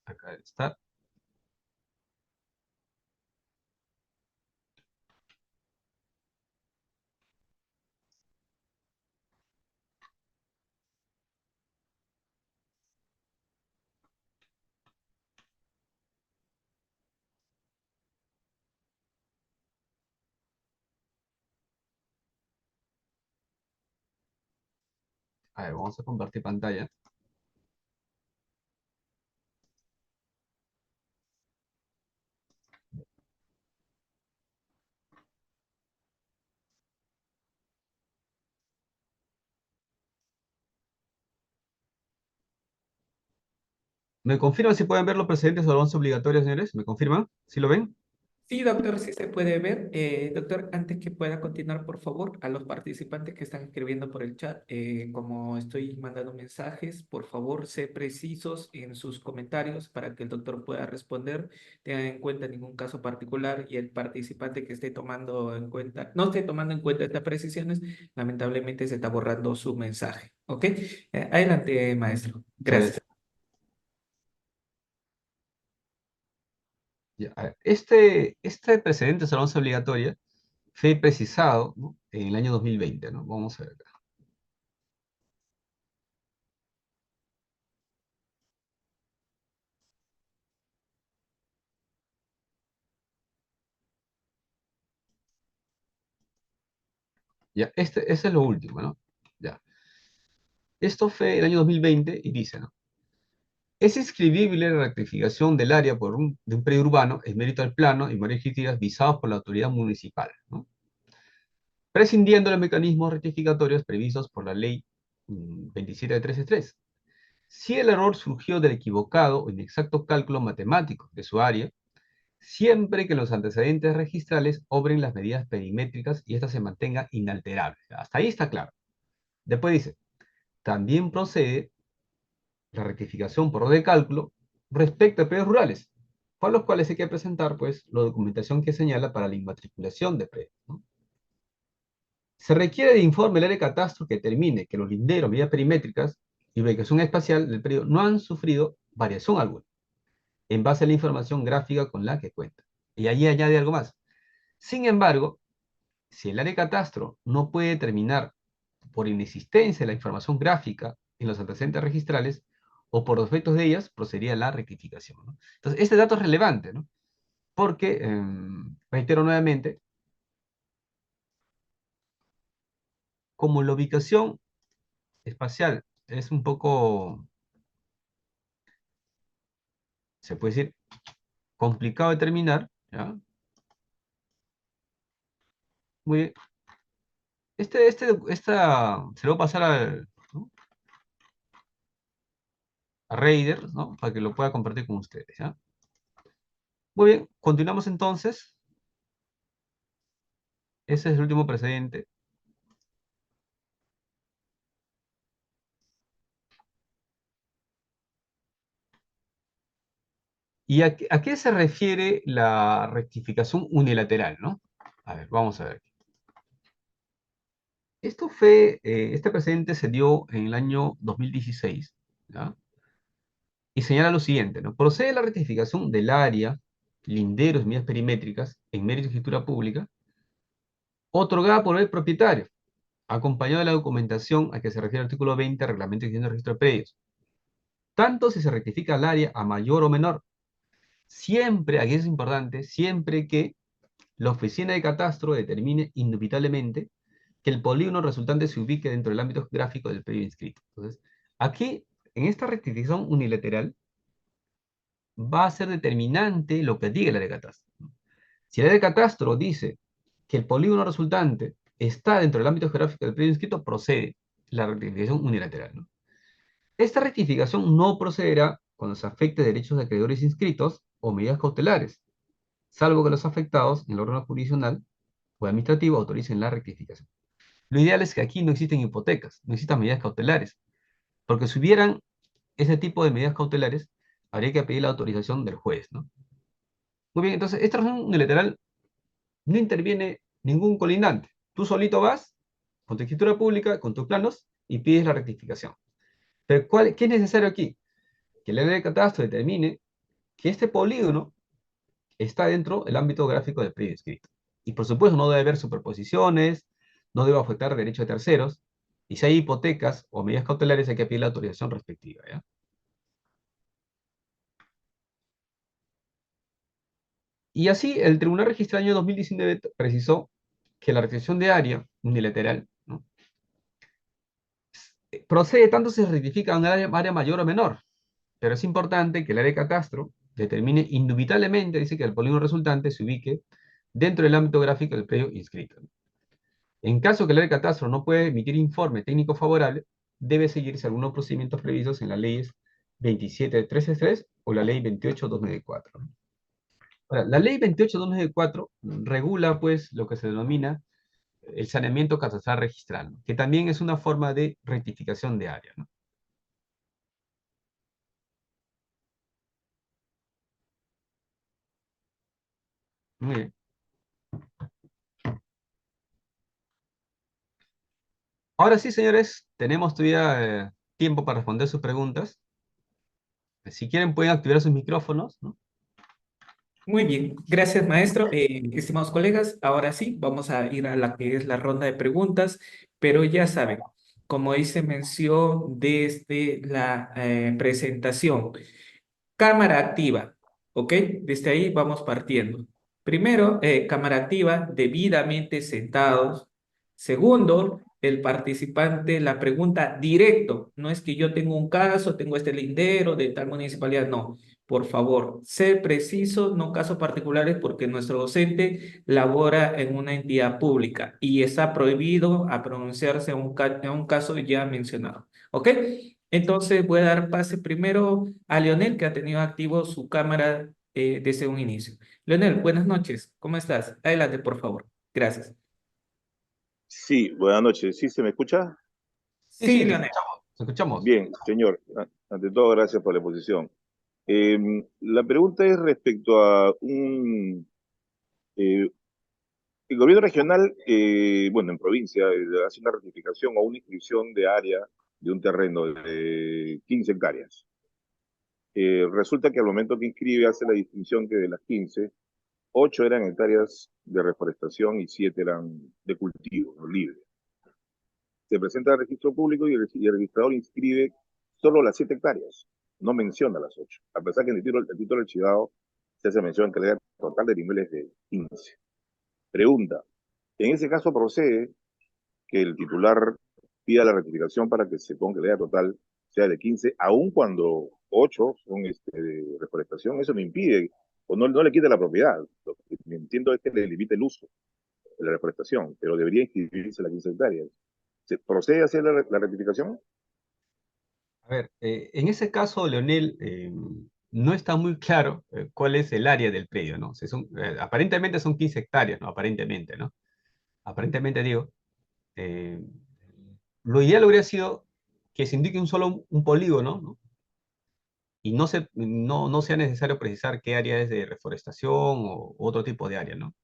Acá está. A ver, vamos a compartir pantalla. ¿Me confirman si pueden ver los precedentes de observancia obligatoria, señores? ¿Me confirman? ¿Sí lo ven? Sí, doctor, sí se puede ver. Doctor, antes que pueda continuar, por favor, a los participantes que están escribiendo por el chat, como estoy mandando mensajes, por favor, sé precisos en sus comentarios para que el doctor pueda responder. Tengan en cuenta ningún caso particular y el participante que esté tomando en cuenta, no esté tomando en cuenta estas precisiones, lamentablemente se está borrando su mensaje. ¿Ok? Adelante, maestro. Chévere. Gracias. Ya, a ver, este precedente de observancia obligatoria fue precisado, ¿no? En el año 2020, ¿no? Vamos a ver acá. Ya, ese es lo último, ¿no? Ya. Esto fue el año 2020 y dice, ¿no? Es inscribible la rectificación del área de un predio urbano en mérito al plano y varias críticas visados por la autoridad municipal, ¿no? Prescindiendo de los mecanismos rectificatorios previstos por la ley 27363. Si el error surgió del equivocado o inexacto cálculo matemático de su área, siempre que los antecedentes registrales obren las medidas perimétricas y ésta se mantenga inalterable. Hasta ahí está claro. Después dice, también procede la rectificación por orden de cálculo respecto a predios rurales, para los cuales hay que presentar, pues, la documentación que señala para la inmatriculación de predios, ¿no? Se requiere de informe del área de catastro que determine que los linderos, medidas perimétricas y ubicación espacial del predio no han sufrido variación alguna, en base a la información gráfica con la que cuenta. Y allí añade algo más. Sin embargo, si el área de catastro no puede determinar por inexistencia de la información gráfica en los antecedentes registrales o por defectos de ellas, procedería la rectificación, ¿no? Entonces, este dato es relevante, ¿no? Porque, reitero nuevamente, como la ubicación espacial es un poco, se puede decir, complicado de determinar, ¿ya? Muy bien. Se lo voy a pasar al, ¿no? a Raider, ¿no? Para que lo pueda compartir con ustedes, ¿ya? Muy bien, continuamos entonces. Ese es el último precedente. ¿Y a qué se refiere la rectificación unilateral, no? A ver, vamos a ver. Este precedente se dio en el año 2016, ¿ya? Y señala lo siguiente, ¿no? Procede la rectificación del área, linderos y medidas perimétricas en mérito de escritura pública, otorgada por el propietario, acompañado de la documentación a que se refiere el artículo 20 del Reglamento de Gestión de Registro de Predios, tanto si se rectifica el área a mayor o menor, siempre, aquí es importante, siempre que la oficina de catastro determine indubitablemente que el polígono resultante se ubique dentro del ámbito gráfico del predio inscrito. Entonces, aquí, en esta rectificación unilateral, va a ser determinante lo que diga el área de catastro. Si el área de catastro dice que el polígono resultante está dentro del ámbito geográfico del predio inscrito, procede la rectificación unilateral, ¿no? Esta rectificación no procederá cuando se afecte derechos de acreedores inscritos o medidas cautelares, salvo que los afectados en el órgano jurisdiccional o administrativo autoricen la rectificación. Lo ideal es que aquí no existen hipotecas, no existan medidas cautelares, porque si hubieran ese tipo de medidas cautelares, habría que pedir la autorización del juez, ¿no? Muy bien, entonces, esta razón unilateral no interviene ningún colindante. Tú solito vas con tu escritura pública, con tus planos, y pides la rectificación. Pero ¿qué es necesario aquí? Que la ley de catastro determine que este polígono está dentro del ámbito gráfico del predio inscrito. Y por supuesto no debe haber superposiciones, no debe afectar derechos de terceros, y si hay hipotecas o medidas cautelares hay que pedir la autorización respectiva, ¿ya? Y así el Tribunal Registral año 2019 precisó que la rectificación de área unilateral, ¿no? Procede tanto si se rectifica un área mayor o menor, pero es importante que el área de catastro determine indubitablemente, dice que el polígono resultante se ubique dentro del ámbito gráfico del predio inscrito. En caso que el área de catastro no puede emitir informe técnico favorable, debe seguirse algunos procedimientos previstos en las leyes 27.363 o la ley 28.294. Ahora, la ley 28.294 regula, pues, lo que se denomina el saneamiento catastral registral, ¿no? Que también es una forma de rectificación de área, ¿no? Muy bien. Ahora sí, señores, tenemos todavía tiempo para responder sus preguntas. Si quieren, pueden activar sus micrófonos, ¿no? Muy bien, gracias maestro. Estimados colegas, ahora sí, vamos a ir a la que es la ronda de preguntas, pero ya saben, como hice mención desde la presentación, cámara activa, ¿ok? Desde ahí vamos partiendo. Primero, cámara activa, debidamente sentados. Segundo, el participante, la pregunta directo. No es que yo tengo un caso, tengo este lindero de tal municipalidad, no. Por favor, sé preciso, no casos particulares, porque nuestro docente labora en una entidad pública y está prohibido a pronunciarse en un caso ya mencionado. ¿Ok? Entonces voy a dar pase primero a Leonel, que ha tenido activo su cámara desde un inicio. Leonel, buenas noches. ¿Cómo estás? Adelante, por favor. Gracias. Sí, buenas noches. ¿Sí se me escucha? Sí, Sí, sí, te Leonel. escuchamos. Te escuchamos. Bien, señor. Ante todo, gracias por la exposición. La pregunta es respecto a eh, el gobierno regional, bueno, en provincia, hace una rectificación o una inscripción de área de un terreno de 15 hectáreas. Resulta que al momento que inscribe hace la distinción que de las 15, 8 eran hectáreas de reforestación y 7 eran de cultivo, ¿no? Libre. Se presenta al registro público y el registrador inscribe solo las 7 hectáreas, no menciona las 8, a pesar que en el título archivado se hace mención que la área total de niveles de 15. Pregunta, en ese caso procede que el titular pida la rectificación para que se ponga que la área total sea de 15, aun cuando 8 son de reforestación, eso no impide o no le quita la propiedad. Lo que entiendo es que le limita el uso de la reforestación, pero debería inscribirse las 15 hectáreas. ¿Se procede a hacer la rectificación? A ver, en ese caso, Leonel, no está muy claro cuál es el área del predio, ¿no? O sea, aparentemente son 15 hectáreas, ¿no? Aparentemente, ¿no? Aparentemente digo, eh, lo ideal habría sido que se indique un solo un polígono, ¿no? Y no sea necesario precisar qué área es de reforestación o otro tipo de área, ¿no?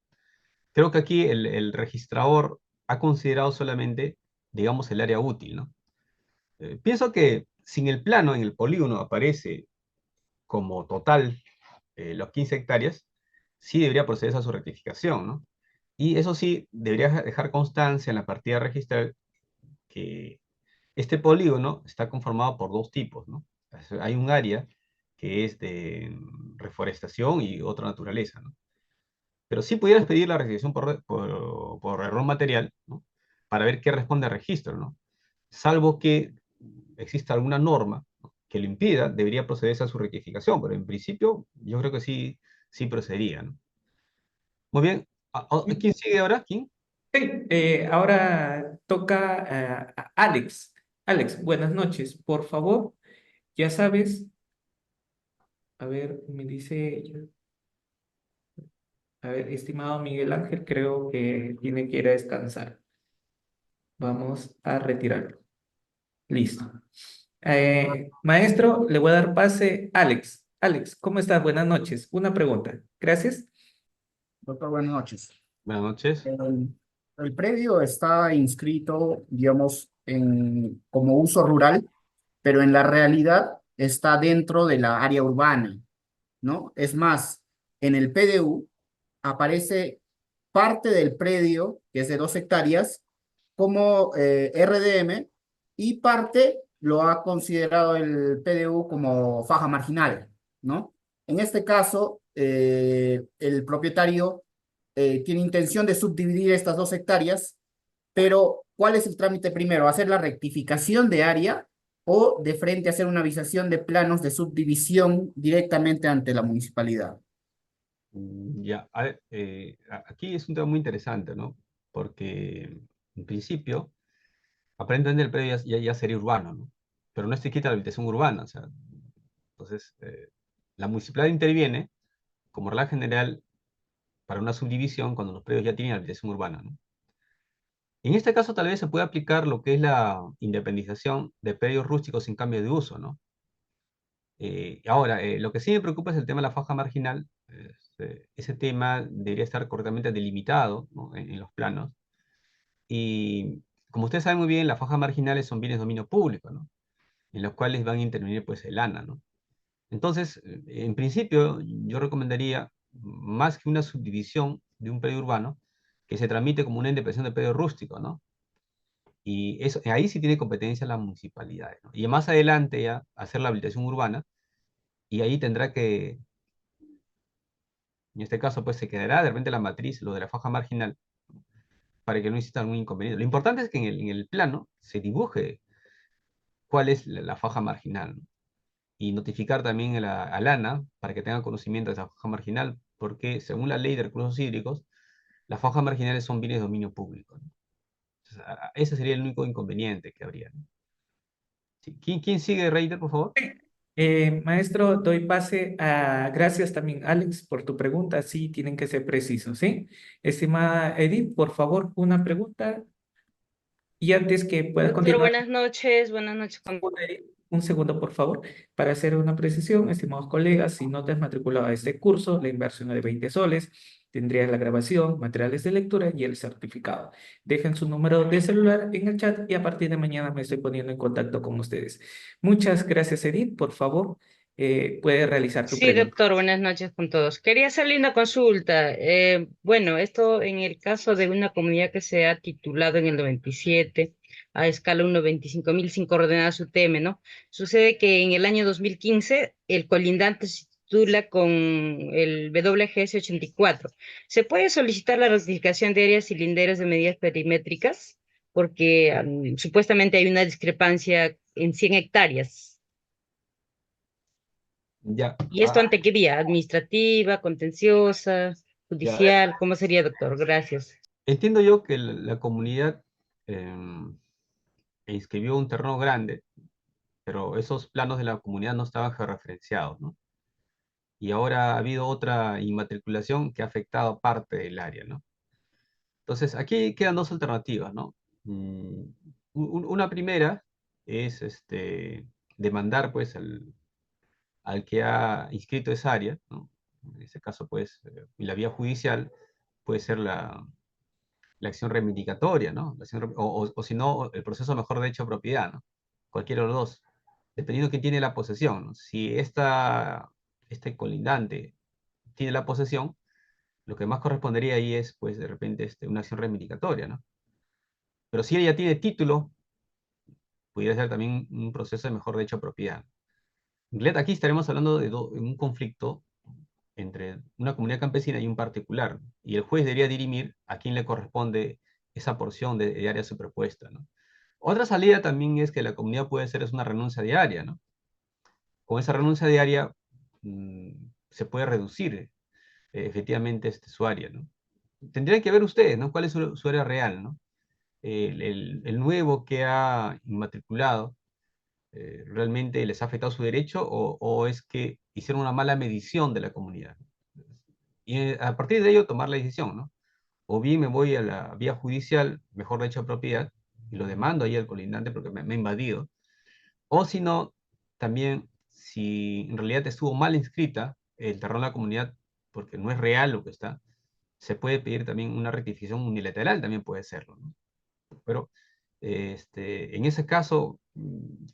Creo que aquí el registrador ha considerado solamente, digamos, el área útil, ¿no? Pienso que si en el plano, en el polígono, aparece como total los 15 hectáreas, sí debería proceder a su rectificación, ¿no? Y eso sí, debería dejar constancia en la partida registral que este polígono está conformado por dos tipos, ¿no? Hay un área que es de reforestación y otra naturaleza, ¿no? Pero sí pudieras pedir la rectificación por error material, ¿no? Para ver qué responde al registro, ¿no? Salvo que exista alguna norma, ¿no?, que lo impida, debería procederse a su rectificación, pero en principio yo creo que sí, sí procedería, ¿no? Muy bien. ¿Quién sigue ahora? ¿Quién? Sí, ahora toca a Alex. Alex, buenas noches. Por favor, ya sabes, a ver, me dice, a ver, estimado Miguel Ángel, creo que tiene que ir a descansar. Vamos a retirarlo. Listo. Maestro, le voy a dar pase a Alex. Alex, ¿cómo estás? Buenas noches. Una pregunta. Gracias. Doctor, buenas noches. Buenas noches. El predio está inscrito, digamos, como uso rural, pero en la realidad está dentro de la área urbana, ¿no? Es más, en el PDU aparece parte del predio, que es de 2 hectáreas, como RDM, y parte lo ha considerado el PDU como faja marginal, ¿no? En este caso, el propietario tiene intención de subdividir estas 2 hectáreas, pero ¿cuál es el trámite primero? ¿Hacer la rectificación de área o de frente hacer una avisación de planos de subdivisión directamente ante la municipalidad? Ya, a ver, aquí es un tema muy interesante, ¿no? Porque en principio, aparentemente el predio ya sería urbano, ¿no? Pero no está quita la habitación urbana, o sea, entonces la municipalidad interviene como regla general para una subdivisión cuando los predios ya tienen habitación urbana, ¿no? En este caso tal vez se puede aplicar lo que es la independización de predios rústicos sin cambio de uso, ¿no? Ahora, lo que sí me preocupa es el tema de la faja marginal. Ese tema debería estar correctamente delimitado, ¿no?, en los planos. Y como ustedes saben muy bien, las fajas marginales son bienes de dominio público, ¿no?, en los cuales van a intervenir pues el ANA, ¿no? Entonces, en principio, yo recomendaría, más que una subdivisión de un predio urbano, que se tramite como una independencia de predio rústico, ¿no? Y eso, ahí sí tiene competencia la municipalidad, ¿no? Y más adelante ya hacer la habilitación urbana, y ahí tendrá que, en este caso, pues se quedará de repente la matriz, lo de la faja marginal, para que no exista algún inconveniente. Lo importante es que en el plano se dibuje cuál es la faja marginal, ¿no? Y notificar también al ANA para que tenga conocimiento de esa faja marginal, porque según la ley de recursos hídricos, las fajas marginales son bienes de dominio público, ¿no? Entonces, ese sería el único inconveniente que habría, ¿no? Sí. ¿Quién sigue, Reiter, por favor? Maestro, doy pase a... Gracias también, Alex, por tu pregunta. Sí, tienen que ser precisos, ¿sí? Estimada Edith, por favor, una pregunta. Y antes que puedas Doctor, continuar, buenas noches, buenas noches. un segundo, por favor, para hacer una precisión, estimados colegas, si no te has matriculado a este curso, la inversión es de 20 soles, tendrías la grabación, materiales de lectura y el certificado. Dejen su número de celular en el chat y a partir de mañana me estoy poniendo en contacto con ustedes. Muchas gracias, Edith. Por favor, puedes realizar tu Sí, pregunta. doctor, buenas noches con todos. Quería hacerle una consulta. Bueno, esto en el caso de una comunidad que se ha titulado en el 97 a escala 1.25.000 sin coordenadas UTM, ¿no? Sucede que en el año 2015 el colindante se titula con el WGS 84. ¿Se puede solicitar la rectificación de áreas y linderos de medidas perimétricas? Porque supuestamente hay una discrepancia en 100 hectáreas. Ya, ¿Y esto ante qué vía? ¿Administrativa, contenciosa, ya. judicial? ¿Cómo sería, doctor? Gracias. Entiendo yo que la comunidad inscribió un terreno grande pero esos planos de la comunidad no estaban georreferenciados, ¿no? Y ahora ha habido otra inmatriculación que ha afectado parte del área, ¿no? Entonces, aquí quedan dos alternativas, ¿no? Una primera es demandar pues al que ha inscrito esa área, ¿no? En este caso, pues, y la vía judicial puede ser la acción reivindicatoria, ¿no? O si no, el proceso mejor de hecho propiedad, ¿no? Cualquiera de los dos, dependiendo de quién tiene la posesión, ¿no? Si este colindante tiene la posesión, lo que más correspondería ahí es, pues, de repente, una acción reivindicatoria, ¿no? Pero si ella tiene título, pudiera ser también un proceso de mejor derecho a propiedad. Aquí estaremos hablando de un conflicto entre una comunidad campesina y un particular, ¿no? Y el juez debería dirimir a quién le corresponde esa porción de área superpuesta, ¿no? Otra salida también es que la comunidad puede hacer es una renuncia diaria, ¿no? Con esa renuncia diaria se puede reducir efectivamente su área, ¿no? Tendrían que ver ustedes, ¿no? ¿Cuál es su área real, ¿no? El nuevo que ha inmatriculado realmente les ha afectado su derecho o es que hicieron una mala medición de la comunidad. Y a partir de ello tomar la decisión, ¿no? O bien me voy a la vía judicial, mejor derecho a propiedad, y lo demando ahí al colindante porque me ha invadido. O si no, también si en realidad estuvo mal inscrita el terreno de la comunidad porque no es real lo que está, se puede pedir también una rectificación unilateral, también puede serlo, ¿no? Pero en ese caso,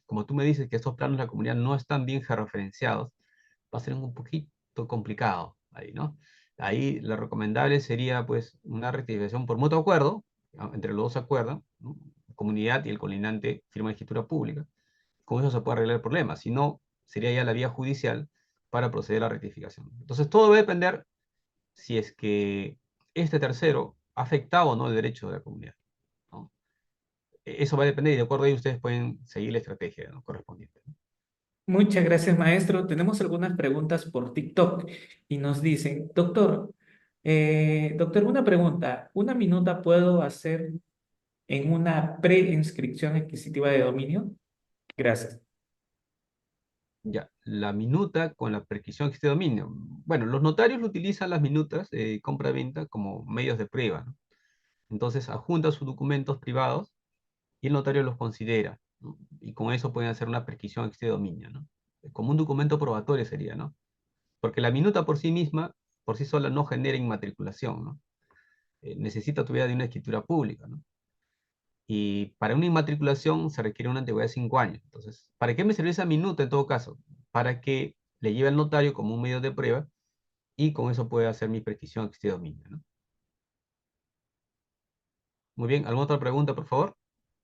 como tú me dices que estos planos de la comunidad no están bien georreferenciados, va a ser un poquito complicado ahí, ¿no? Ahí lo recomendable sería pues una rectificación por mutuo acuerdo, ¿no? Entre los dos se acuerdan, ¿no? La comunidad y el colindante firman escritura pública. Con eso se puede arreglar el problema. Si no, sería ya la vía judicial para proceder a la rectificación. Entonces todo va a depender si es que este tercero ha afectado o no el derecho de la comunidad, ¿no? Eso va a depender y de acuerdo a ello ustedes pueden seguir la estrategia, ¿no?, correspondiente. Muchas gracias, maestro. Tenemos algunas preguntas por TikTok y nos dicen, doctor, una pregunta. ¿Una minuta puedo hacer en una preinscripción adquisitiva de dominio? Gracias. Ya, la minuta con la prescripción de este dominio. Bueno, los notarios utilizan las minutas de compra-venta como medios de prueba, ¿no? Entonces adjunta sus documentos privados y el notario los considera, ¿no? Y con eso pueden hacer una prescripción de este dominio, ¿no? Como un documento probatorio sería, ¿no? Porque la minuta por sí misma, por sí sola, no genera inmatriculación, ¿no? Necesita todavía de una escritura pública, ¿no? Y para una inmatriculación se requiere una antigüedad de 5 años. Entonces, ¿para qué me sirve esa minuta en todo caso? Para que le lleve al notario como un medio de prueba y con eso puede hacer mi prescripción de este dominio, ¿no? Muy bien, ¿alguna otra pregunta, por favor?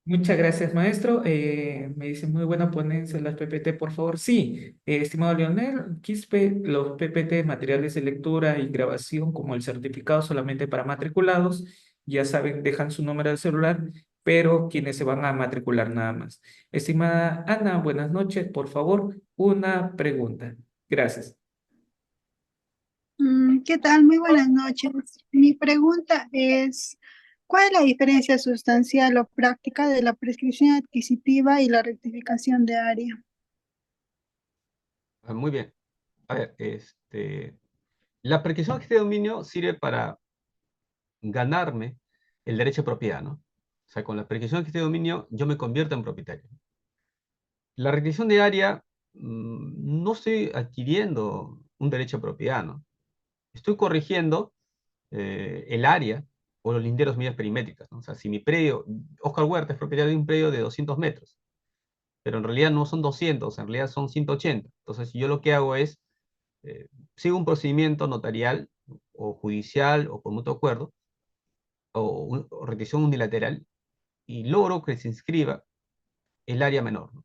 Muchas gracias, maestro. Me dice muy buena ponencia las PPT, por favor. Sí, estimado Leonel, Quispe, los PPT, materiales de lectura y grabación, como el certificado solamente para matriculados, ya saben, dejan su número de celular, pero quienes se van a matricular nada más. Estimada Ana, buenas noches. Por favor, una pregunta. Gracias. ¿Qué tal? Muy buenas noches. Mi pregunta es, ¿cuál es la diferencia sustancial o práctica de la prescripción adquisitiva y la rectificación de área? Muy bien. A ver, la prescripción de este dominio sirve para ganarme el derecho de propiedad, ¿no? O sea, con la prescripción de este dominio yo me convierto en propietario. La requisición de área, no estoy adquiriendo un derecho de propiedad, ¿no? Estoy corrigiendo el área o los linderos medidas perimétricas, ¿no? O sea, si mi predio, Oscar Huerta es propietario de un predio de 200 metros, pero en realidad no son 200, en realidad son 180. Entonces, yo lo que hago es, sigo un procedimiento notarial o judicial o por mutuo acuerdo, o requisición unilateral, y logro que se inscriba el área menor, ¿no?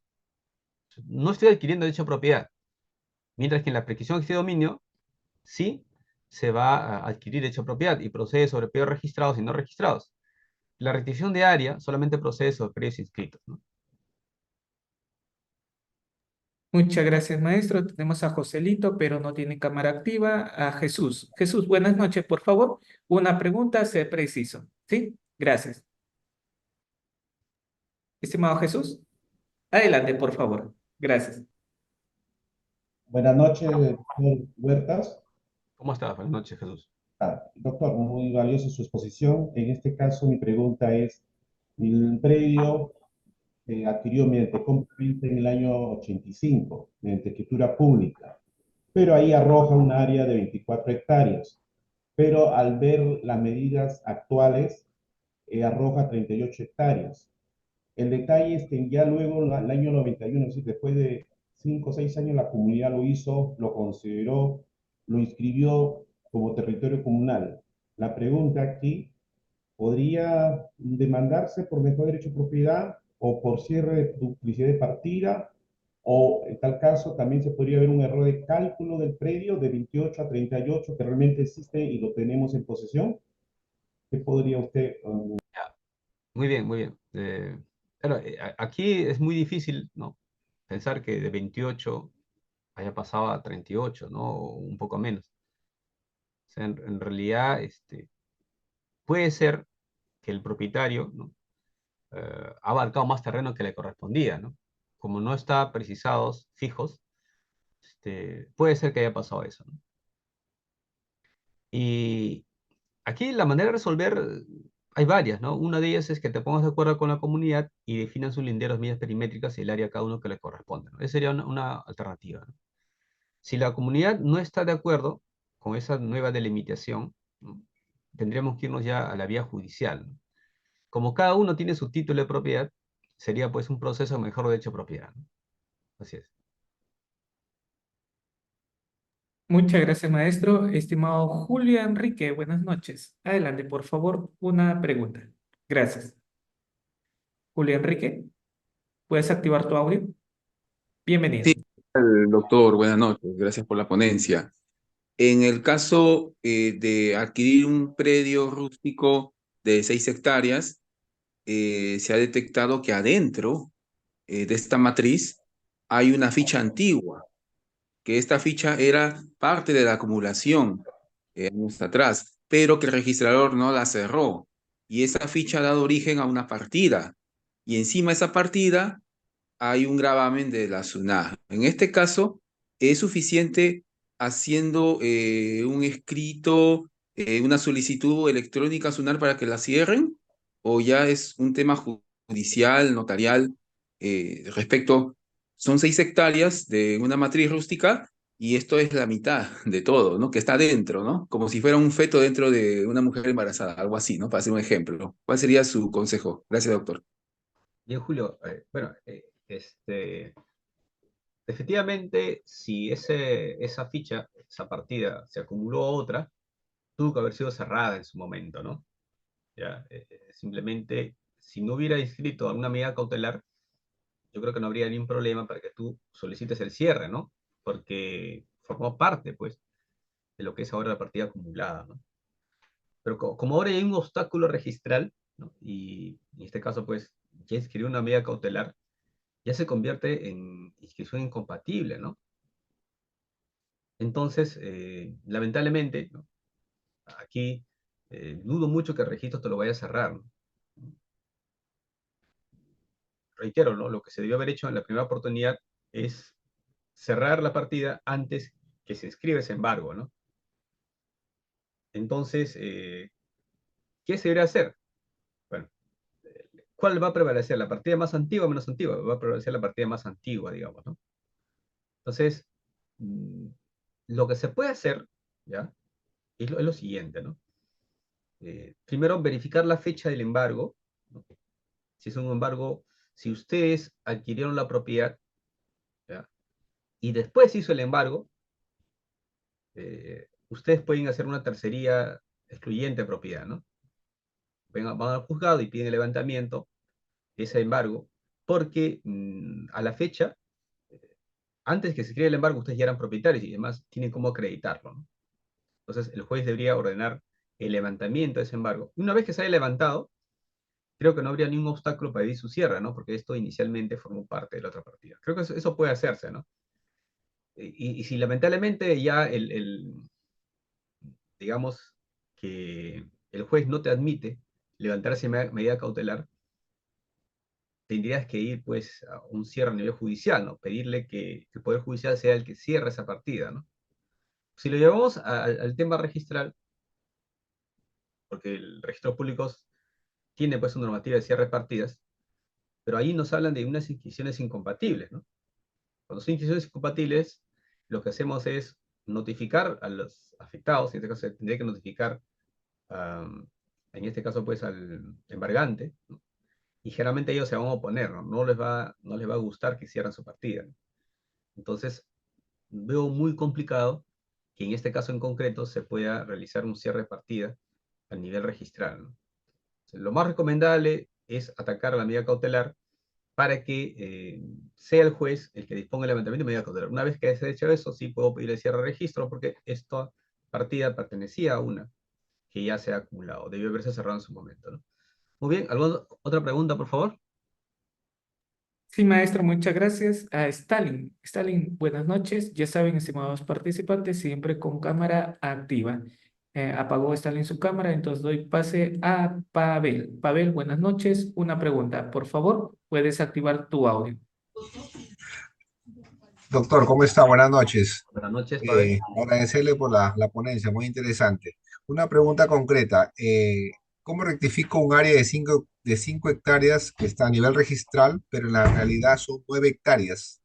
No estoy adquiriendo derecho de propiedad, mientras que en la prescripción de este dominio sí se va a adquirir derecho de propiedad y procede sobre predios registrados y no registrados. La rectificación de área solamente procede sobre predios inscritos, ¿no? Muchas gracias, maestro. Tenemos a Joselito, pero no tiene cámara activa. A Jesús. Jesús, buenas noches, por favor. Una pregunta, sé preciso. ¿Sí? Gracias. Estimado Jesús, adelante, por favor. Gracias. Buenas noches, doctor Huertas. ¿Cómo estás? Buenas noches, Jesús. Doctor, muy valiosa su exposición. En este caso, mi pregunta es, el predio adquirió mediante compra-venta en el año 85, mediante escritura pública, pero ahí arroja un área de 24 hectáreas. Pero al ver las medidas actuales, arroja 38 hectáreas. El detalle es que ya luego, el año 91, es decir, después de 5 o 6 años, la comunidad lo hizo, lo consideró, lo inscribió como territorio comunal. La pregunta aquí, ¿podría demandarse por mejor derecho de propiedad o por cierre de duplicidad de partida? O en tal caso también se podría ver un error de cálculo del predio de 28 a 38 que realmente existe y lo tenemos en posesión. ¿Qué podría usted Muy bien, muy bien. Claro, aquí es muy difícil, ¿no? Pensar que de 28 haya pasado a 38, ¿no? O un poco menos. O sea, en realidad, puede ser que el propietario, ¿no? Ha abarcado más terreno que le correspondía, ¿no? Como no está precisados, fijos, puede ser que haya pasado eso, ¿no? Y aquí la manera de resolver, hay varias, ¿no? Una de ellas es que te pongas de acuerdo con la comunidad y definan sus linderos, medidas perimétricas y el área a cada uno que le corresponde, ¿no? Esa sería una alternativa, ¿no? Si la comunidad no está de acuerdo con esa nueva delimitación, ¿no? Tendríamos que irnos ya a la vía judicial, ¿no? Como cada uno tiene su título de propiedad, sería pues un proceso mejor de hecho propiedad, ¿no? Así es. Muchas gracias, maestro. Estimado Julio Enrique, buenas noches. Adelante, por favor, una pregunta. Gracias. Julio Enrique, ¿puedes activar tu audio? Bienvenido. Sí, doctor, buenas noches, gracias por la ponencia. En el caso de adquirir un predio rústico de 6 hectáreas, se ha detectado que adentro de esta matriz hay una ficha antigua, que esta ficha era parte de la acumulación años atrás, pero que el registrador no la cerró. Y esa ficha ha dado origen a una partida. Y encima de esa partida hay un gravamen de la SUNAT. En este caso, es suficiente haciendo un escrito, una solicitud electrónica a SUNAT para que la cierren, o ya es un tema judicial, notarial, respecto, son 6 hectáreas de una matriz rústica y esto es la mitad de todo, ¿no? Que está dentro, ¿no? Como si fuera un feto dentro de una mujer embarazada, algo así, ¿no? Para hacer un ejemplo. ¿Cuál sería su consejo? Gracias, doctor. Bien, Julio, bueno, efectivamente, si esa ficha, esa partida, se acumuló a otra, tuvo que haber sido cerrada en su momento, ¿no? Ya, simplemente, si no hubiera inscrito alguna medida cautelar, yo creo que no habría ningún problema para que tú solicites el cierre, ¿no? Porque formó parte, pues, de lo que es ahora la partida acumulada, ¿no? Pero como ahora hay un obstáculo registral, ¿no? Y en este caso, pues, ya inscribió una medida cautelar, ya se convierte en inscripción incompatible, ¿no? Entonces, lamentablemente, ¿no? Aquí dudo mucho que el registro te lo vaya a cerrar, ¿no? Reitero, ¿no? Lo que se debió haber hecho en la primera oportunidad es cerrar la partida antes que se inscriba ese embargo, ¿no? Entonces, ¿qué se debería hacer? Bueno, ¿cuál va a prevalecer? ¿La partida más antigua o menos antigua? Va a prevalecer la partida más antigua, digamos, ¿no? Entonces, mm, lo que se puede hacer, ¿ya? Es lo siguiente, ¿no? Primero, verificar la fecha del embargo, ¿no? Si es un embargo, si ustedes adquirieron la propiedad, ¿ya? Y después hizo el embargo, ustedes pueden hacer una tercería excluyente de propiedad, ¿no? Van al juzgado y piden el levantamiento de ese embargo, porque a la fecha, antes que se cree el embargo, ustedes ya eran propietarios y además tienen cómo acreditarlo, ¿no? Entonces, el juez debería ordenar el levantamiento de ese embargo. Y una vez que se haya levantado, creo que no habría ningún obstáculo para pedir su cierre, ¿no? Porque esto inicialmente formó parte de la otra partida. Creo que eso puede hacerse, ¿no? Y si lamentablemente ya digamos que el juez no te admite levantar esa medida cautelar, tendrías que ir pues a un cierre a nivel judicial, ¿no? Pedirle que el Poder Judicial sea el que cierre esa partida, ¿no? Si lo llevamos al tema registral, porque el registro público tiene pues una normativa de cierre de partidas, pero ahí nos hablan de unas inscripciones incompatibles, ¿no? Cuando son inscripciones incompatibles, lo que hacemos es notificar a los afectados, en este caso se tendría que notificar, en este caso pues al embargante, ¿no? Y generalmente ellos se van a oponer, ¿no? No les va a gustar que cierren su partida, ¿no? Entonces, veo muy complicado que en este caso en concreto se pueda realizar un cierre de partida a nivel registral, ¿no? Lo más recomendable es atacar a la medida cautelar para que sea el juez el que disponga el levantamiento de medida cautelar. Una vez que se haya hecho eso, sí puedo pedir el cierre de registro porque esta partida pertenecía a una que ya se ha acumulado, debió haberse cerrado en su momento, ¿no? Muy bien, ¿alguna otra pregunta, por favor? Sí, maestro, muchas gracias. A Stalin. Stalin, buenas noches. Ya saben, estimados participantes, siempre con cámara activa. Apagó Stalin su cámara, entonces doy pase a Pavel. Pavel, buenas noches. Una pregunta, por favor, puedes activar tu audio. Doctor, ¿cómo está? Buenas noches. Buenas noches, Pavel. Agradecerle por la ponencia, muy interesante. Una pregunta concreta. ¿Cómo rectifico un área de 5 hectáreas que está a nivel registral, pero en la realidad son 9 hectáreas?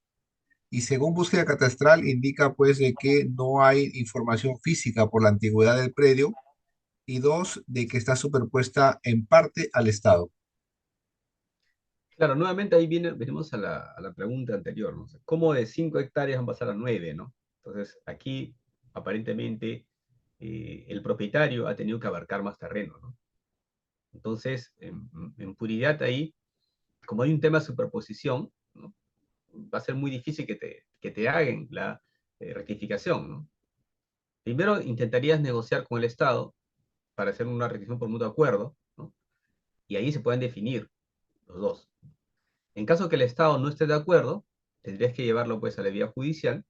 Y según búsqueda catastral indica pues de que no hay información física por la antigüedad del predio y dos, de que está superpuesta en parte al Estado. Claro, nuevamente ahí venimos a la pregunta anterior, ¿no? O sea, ¿cómo de 5 hectáreas van a pasar a 9, ¿no? Entonces, aquí, aparentemente, el propietario ha tenido que abarcar más terreno, ¿no? Entonces, en puridad ahí, como hay un tema de superposición, ¿no? Va a ser muy difícil que te hagan la rectificación, ¿no? Primero intentarías negociar con el Estado para hacer una rectificación por mutuo acuerdo, ¿no? Y ahí se pueden definir los dos. En caso que el Estado no esté de acuerdo, tendrías que llevarlo pues a la vía judicial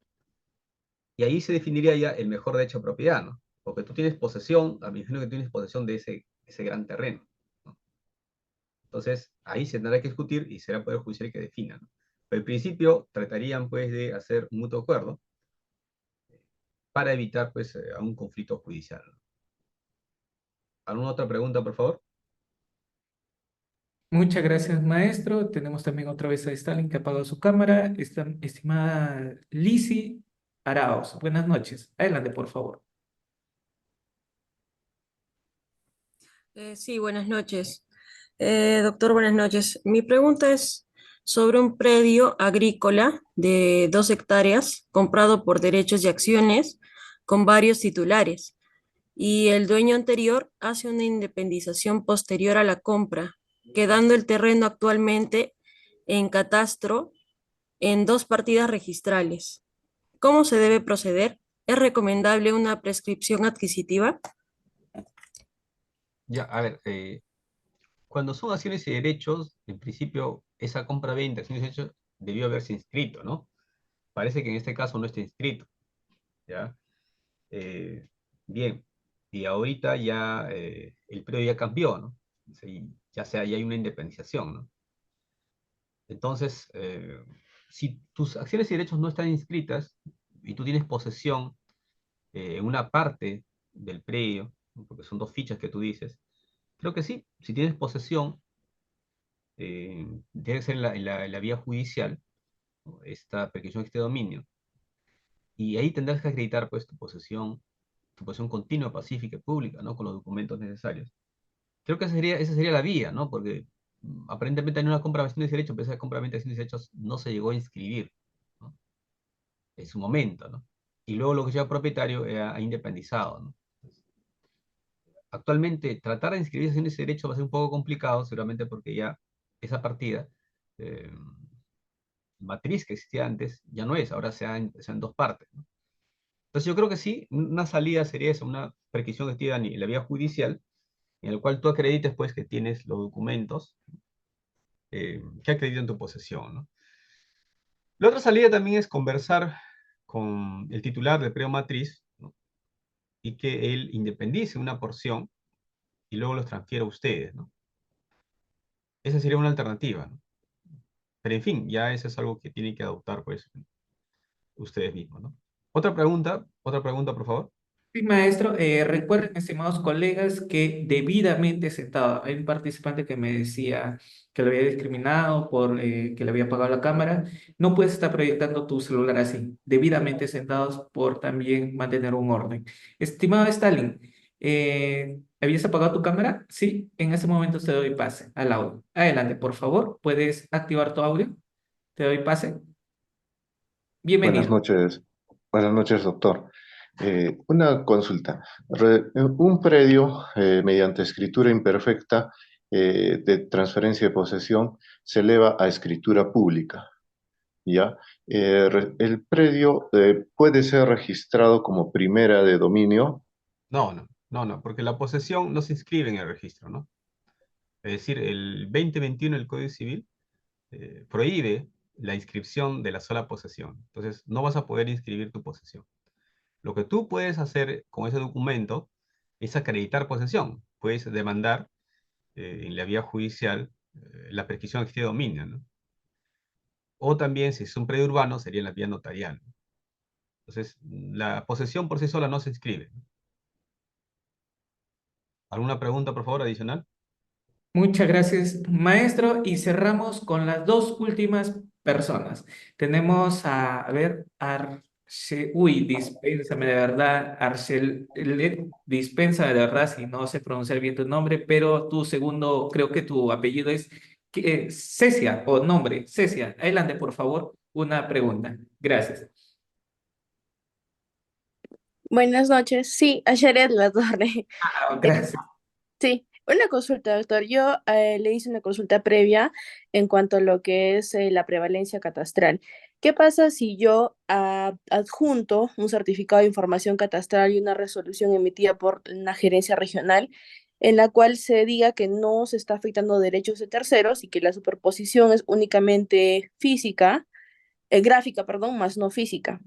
y ahí se definiría ya el mejor derecho a propiedad, ¿no? Porque tú tienes posesión, a mí me imagino que tienes posesión de ese gran terreno, ¿no? Entonces, ahí se tendrá que discutir y será el Poder Judicial el que defina, ¿no? Pero en principio tratarían pues de hacer un mutuo acuerdo para evitar pues a un conflicto judicial, ¿no? ¿Alguna otra pregunta, por favor? Muchas gracias, maestro. Tenemos también otra vez a Stalin que apagó su cámara. Estimada Lisi Araos, buenas noches. Adelante, por favor. Sí, buenas noches. Doctor, buenas noches. Mi pregunta es sobre un predio agrícola de 2 hectáreas comprado por derechos y acciones con varios titulares y el dueño anterior hace una independización posterior a la compra, quedando el terreno actualmente en catastro en 2 partidas registrales. ¿Cómo se debe proceder? ¿Es recomendable una prescripción adquisitiva? Ya, a ver, cuando son acciones y derechos, en principio esa compra-venta, acciones y derechos, debió haberse inscrito, ¿no? Parece que en este caso no está inscrito, ¿ya? Eh, bien, y ahorita ya el predio ya cambió, ¿no? Sí, ya hay una independización, ¿no? Entonces, si tus acciones y derechos no están inscritas y tú tienes posesión en una parte del predio, ¿no? Porque son dos fichas que tú dices, creo que sí, si tienes posesión, debe ser en la vía judicial, ¿no? Esta pequeño este dominio. Y ahí tendrás que acreditar pues tu posesión continua, pacífica y pública, ¿no? Con los documentos necesarios. Creo que esa sería la vía, ¿no? Porque aparentemente hay una compra-venta de derechos, pero esa compra-venta de derechos no se llegó a inscribir, ¿no? En su momento, ¿no? Y luego lo que llega propietario ha independizado, ¿no? Actualmente, tratar de inscribirse en ese derecho va a ser un poco complicado, seguramente porque ya esa partida, eh, matriz que existía antes, ya no es, ahora se han dos partes, ¿no? Entonces yo creo que sí, una salida sería esa, una perquisión que esté en la vía judicial, en el cual tú acredites pues que tienes los documentos que acreditan tu posesión, ¿no? La otra salida también es conversar con el titular del predio matriz, ¿no? Y que él independice una porción y luego los transfiera a ustedes, ¿no? Esa sería una alternativa, ¿no? Pero en fin, ya eso es algo que tienen que adoptar pues ustedes mismos, ¿no? Otra pregunta, por favor. Sí, maestro, recuerden, estimados colegas, que debidamente sentado, hay un participante que me decía que lo había discriminado por que le había apagado la cámara. No puedes estar proyectando tu celular así, debidamente sentados por también mantener un orden. Estimado Stalin, ¿habías apagado tu cámara? Sí, en ese momento te doy pase al audio. Adelante, por favor, ¿puedes activar tu audio? Te doy pase. Buenas Bienvenido. noches, doctor. Una consulta. Un predio mediante escritura imperfecta de transferencia de posesión se eleva a escritura pública, ¿ya? El predio puede ser registrado como primera de dominio. No, porque la posesión no se inscribe en el registro, ¿no? Es decir, el 2021 del Código Civil prohíbe la inscripción de la sola posesión. Entonces, no vas a poder inscribir tu posesión. Lo que tú puedes hacer con ese documento es acreditar posesión. Puedes demandar en la vía judicial la prescripción de dominio, ¿no? O también, si es un predio urbano, sería en la vía notarial, ¿no? Entonces, la posesión por sí sola no se inscribe, ¿no? ¿Alguna pregunta, por favor, adicional? Muchas gracias, maestro. Y cerramos con las dos últimas personas. Tenemos a ver, dispénsame de verdad, dispensa de verdad si no sé pronunciar bien tu nombre, pero tu segundo, creo que tu apellido es Cecia, o nombre, Cecia. Adelante, por favor, una pregunta. Gracias. Buenas noches. Sí, Asheret La Torre. Gracias. Sí, una consulta, doctor. Yo le hice una consulta previa en cuanto a lo que es la prevalencia catastral. ¿Qué pasa si yo adjunto un certificado de información catastral y una resolución emitida por una gerencia regional en la cual se diga que no se está afectando derechos de terceros y que la superposición es únicamente física, gráfica, perdón, más no física?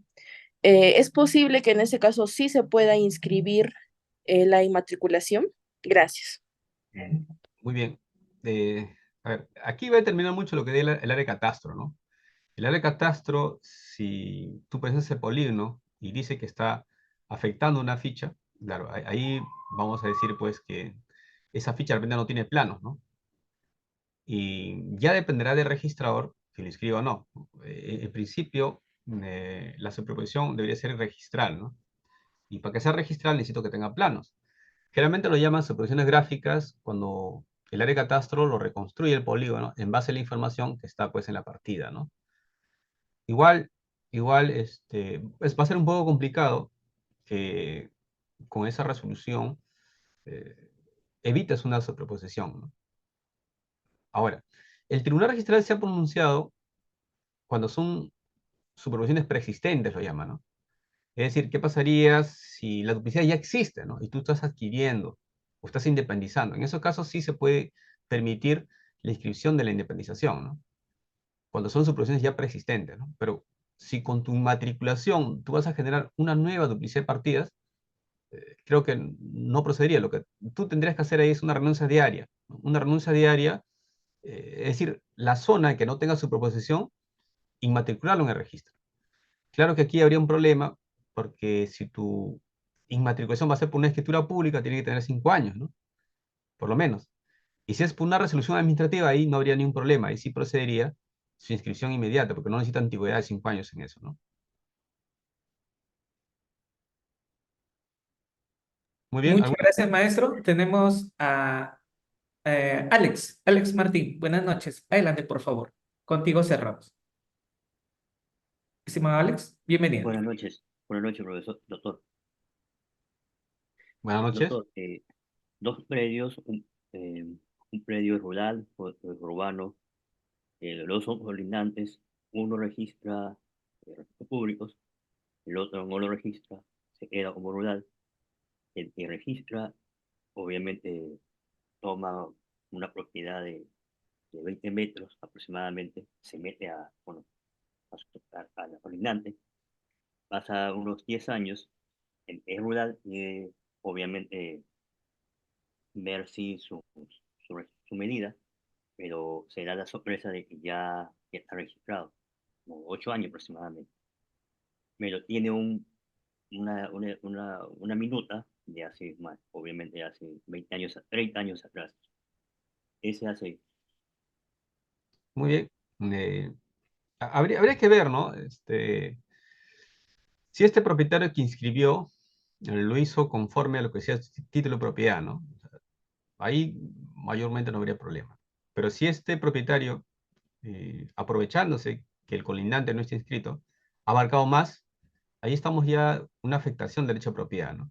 ¿Es posible que en ese caso sí se pueda inscribir la inmatriculación? Gracias. Muy bien. A ver, aquí va a determinar mucho lo que es el área de catastro, ¿no? El área de catastro, si tú presentas el polígono y dice que está afectando una ficha, claro, ahí vamos a decir pues que esa ficha de repente no tiene planos, ¿no? Y ya dependerá del registrador que lo inscriba o no. En principio, la superposición debería ser registral, ¿no? Y para que sea registral necesito que tenga planos. Generalmente lo llaman superposiciones gráficas cuando el área de catastro lo reconstruye el polígono en base a la información que está pues en la partida, ¿no? Igual, va a ser un poco complicado que con esa resolución eh, evites una superposición, ¿no? Ahora, el tribunal registral se ha pronunciado cuando son superposiciones preexistentes, lo llaman, ¿no? Es decir, ¿qué pasaría si la duplicidad ya existe, ¿no? Y tú estás adquiriendo o estás independizando? En esos casos sí se puede permitir la inscripción de la independización, ¿no? Cuando son superposiciones ya preexistentes, ¿no? Pero si con tu inmatriculación tú vas a generar una nueva duplicidad de partidas, creo que no procedería. Lo que tú tendrías que hacer ahí es una renuncia diaria, ¿no? Una renuncia diaria, es decir, la zona que no tenga superposición, inmatricularlo en el registro. Claro que aquí habría un problema, porque si tu inmatriculación va a ser por una escritura pública, tiene que tener 5 años, ¿no? Por lo menos. Y si es por una resolución administrativa, ahí no habría ningún problema. Ahí sí procedería su inscripción inmediata, porque no necesita antigüedad de 5 años en eso, ¿no? Muy bien. Muchas gracias, maestro. Tenemos a Alex Martín. Buenas noches. Adelante, por favor. Contigo cerramos. Estimado Alex, bienvenido. Buenas noches, profesor, doctor. Buenas noches. Doctor, dos predios, un predio rural, urbano, los dos son colindantes, uno registra registros públicos, el otro no lo registra, se queda como rural. El que registra, obviamente, toma una propiedad de 20 metros aproximadamente, se mete a la colindante, pasa unos 10 años, es rural y obviamente ver si su medida pero se da la sorpresa de que ya está registrado, como 8 años aproximadamente. Pero tiene una minuta de hace más, obviamente hace 20 años, 30 años atrás. Ese hace. Muy bien. Habría que ver, ¿no? Si este propietario que inscribió lo hizo conforme a lo que decía título de propiedad, ¿no? O sea, ahí mayormente no habría problema. Pero si este propietario, aprovechándose que el colindante no está inscrito, ha abarcado más, ahí estamos ya una afectación del derecho de propiedad, ¿no?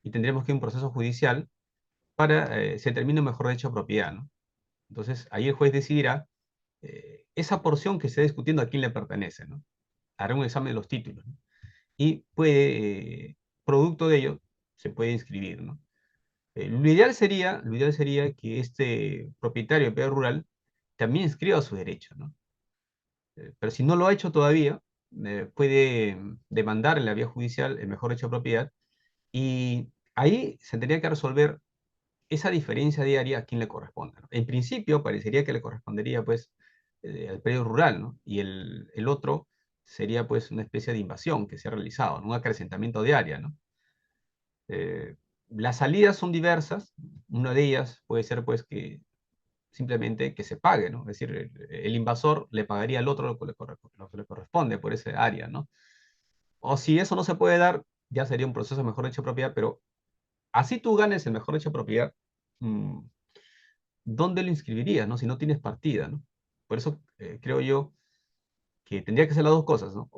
Y tendremos que ir a un proceso judicial para se determine un mejor derecho de propiedad, ¿no? Entonces, ahí el juez decidirá esa porción que se está discutiendo a quién le pertenece, ¿no? Hará un examen de los títulos, ¿no? Y puede, producto de ello, se puede inscribir, ¿no? Lo ideal sería que este propietario de pedo rural también inscriba su derecho, ¿no? Pero si no lo ha hecho todavía, puede demandar en la vía judicial el mejor derecho de propiedad y ahí se tendría que resolver esa diferencia diaria a quién le corresponde, ¿no? En principio parecería que le correspondería pues al predio rural, ¿no? Y el otro sería pues una especie de invasión que se ha realizado, ¿no? Un acrecentamiento de área, ¿no? Eh, las salidas son diversas, una de ellas puede ser pues que simplemente que se pague, ¿no? Es decir, el invasor le pagaría al otro lo que le corresponde por ese área, ¿no? O si eso no se puede dar, ya sería un proceso de mejor derecho de propiedad, pero así tú ganes el mejor derecho de propiedad, mm, ¿dónde lo inscribirías, no? Si no tienes partida, ¿no? Por eso creo yo que tendría que ser las dos cosas, ¿no?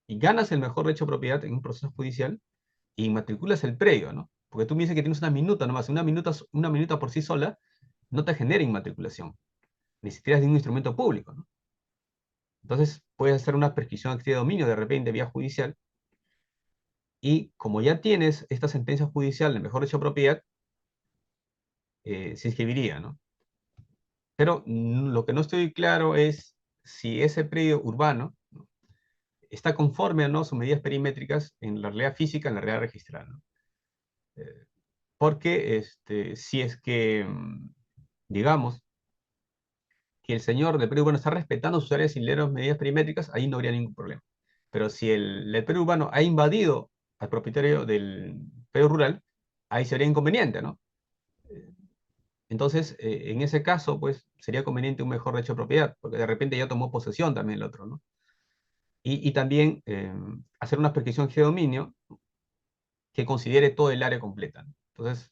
Y ganas el mejor derecho de propiedad en un proceso judicial y matriculas el predio, ¿no? Porque tú me dices que tienes una minuta nomás, una minuta por sí sola no te genera inmatriculación, necesitas de un instrumento público, ¿no? Entonces puedes hacer una prescripción activa de dominio de repente vía judicial y como ya tienes esta sentencia judicial del mejor derecho de propiedad, se inscribiría, ¿no? Pero lo que no estoy claro es si ese predio urbano, ¿no?, está conforme o no sus medidas perimétricas en la realidad física, en la realidad registral, ¿no? Porque si es que, digamos, que el señor del predio urbano está respetando sus áreas sin leer las medidas perimétricas, ahí no habría ningún problema. Pero si el predio urbano ha invadido al propietario del predio rural, ahí sería inconveniente, ¿no? Entonces, en ese caso, pues, sería conveniente un mejor derecho de propiedad, porque de repente ya tomó posesión también el otro, ¿no? Y también hacer una prescripción de dominio que considere todo el área completa, ¿no? Entonces,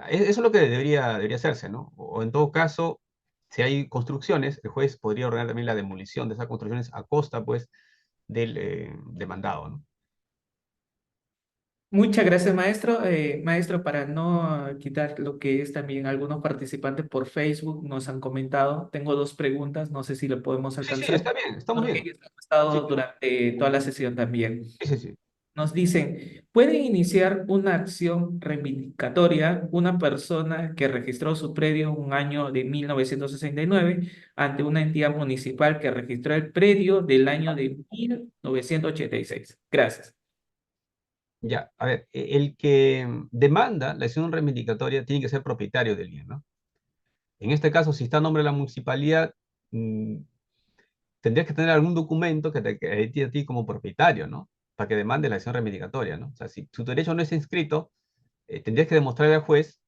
eso es lo que debería hacerse, ¿no? O en todo caso, si hay construcciones, el juez podría ordenar también la demolición de esas construcciones a costa, pues, del demandado, ¿no? Muchas gracias, maestro. Maestro, para no quitar lo que es también algunos participantes por Facebook nos han comentado. Tengo dos preguntas, no sé si lo podemos Sí, sí, alcanzar, está bien, estamos porque bien. ellos han estado Sí, durante toda la sesión también. sí, sí, sí. Nos dicen, ¿puede iniciar una acción reivindicatoria una persona que registró su predio un año de 1969 ante una entidad municipal que registró el predio del año de 1986? Gracias. Ya, a ver, el que demanda la acción reivindicatoria tiene que ser propietario del bien, ¿no? En este caso, si está a nombre de la municipalidad, mm, tendrías que tener algún documento que te acredite a ti como propietario, ¿no? Para que demande la acción reivindicatoria, ¿no? O sea, si tu derecho no está inscrito, tendrías que demostrarle al juez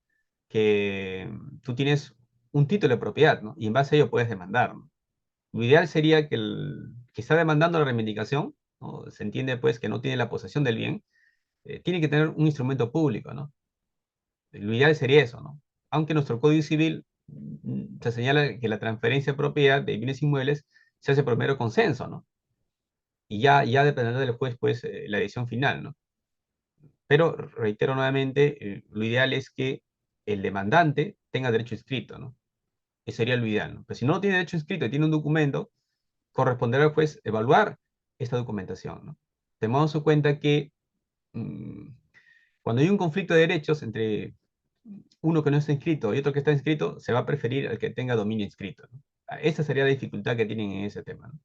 que tú tienes un título de propiedad, ¿no? Y en base a ello puedes demandar, ¿no? Lo ideal sería que el que está demandando la reivindicación, ¿no?, se entiende pues que no tiene la posesión del bien, tiene que tener un instrumento público, ¿no? Lo ideal sería eso, ¿no? Aunque nuestro Código Civil se señala que la transferencia de propiedad de bienes inmuebles se hace por mero consenso, ¿no? Y ya dependerá del juez, pues, la decisión final, ¿no? Pero reitero nuevamente, lo ideal es que el demandante tenga derecho inscrito, ¿no? Eso sería lo ideal, ¿no? Pero si no tiene derecho inscrito y tiene un documento, corresponderá al juez evaluar esta documentación, ¿no? Tenemos en cuenta que mm, cuando hay un conflicto de derechos entre uno que no está inscrito y otro que está inscrito, se va a preferir al que tenga dominio inscrito, ¿no? Esa sería la dificultad que tienen en ese tema, ¿no?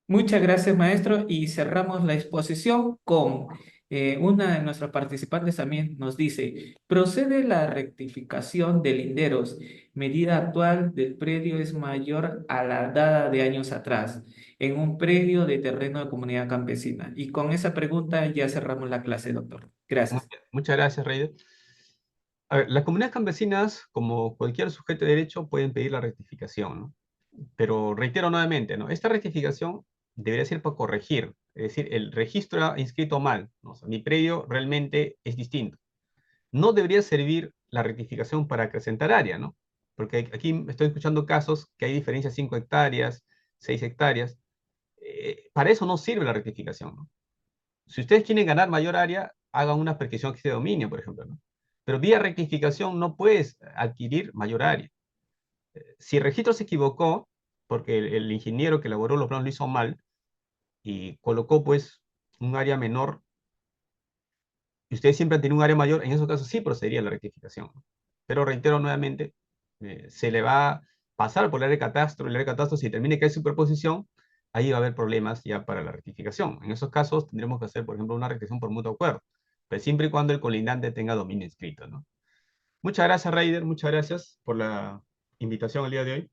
Muchas gracias, maestro, y cerramos la exposición con Una de nuestras participantes también nos dice, procede la rectificación de linderos. Medida actual del predio es mayor a la dada de años atrás, en un predio de terreno de comunidad campesina. Y con esa pregunta ya cerramos la clase, doctor. Gracias. Muchas gracias, Reider. A ver, las comunidades campesinas, como cualquier sujeto de derecho, pueden pedir la rectificación, ¿no? Pero reitero nuevamente, ¿no? Esta rectificación debería ser para corregir, es decir, el registro ha inscrito mal, ¿no? O sea, mi predio realmente es distinto. No debería servir la rectificación para acrecentar área, ¿no? Porque aquí estoy escuchando casos que hay diferencias 5 hectáreas, 6 hectáreas. Para eso no sirve la rectificación, ¿no? Si ustedes quieren ganar mayor área, hagan una prescripción de dominio, por ejemplo, ¿no? Pero vía rectificación no puedes adquirir mayor área. Si el registro se equivocó, porque el ingeniero que elaboró los planos lo hizo mal, y colocó pues un área menor, y ustedes siempre han tenido un área mayor, en esos casos sí procedería la rectificación. Pero reitero nuevamente, se le va a pasar por el área de catastro, si determine que hay superposición, ahí va a haber problemas ya para la rectificación. En esos casos tendremos que hacer, por ejemplo, una rectificación por mutuo acuerdo, pero siempre y cuando el colindante tenga dominio inscrito, ¿no? Muchas gracias, Raider, muchas gracias por la invitación el día de hoy.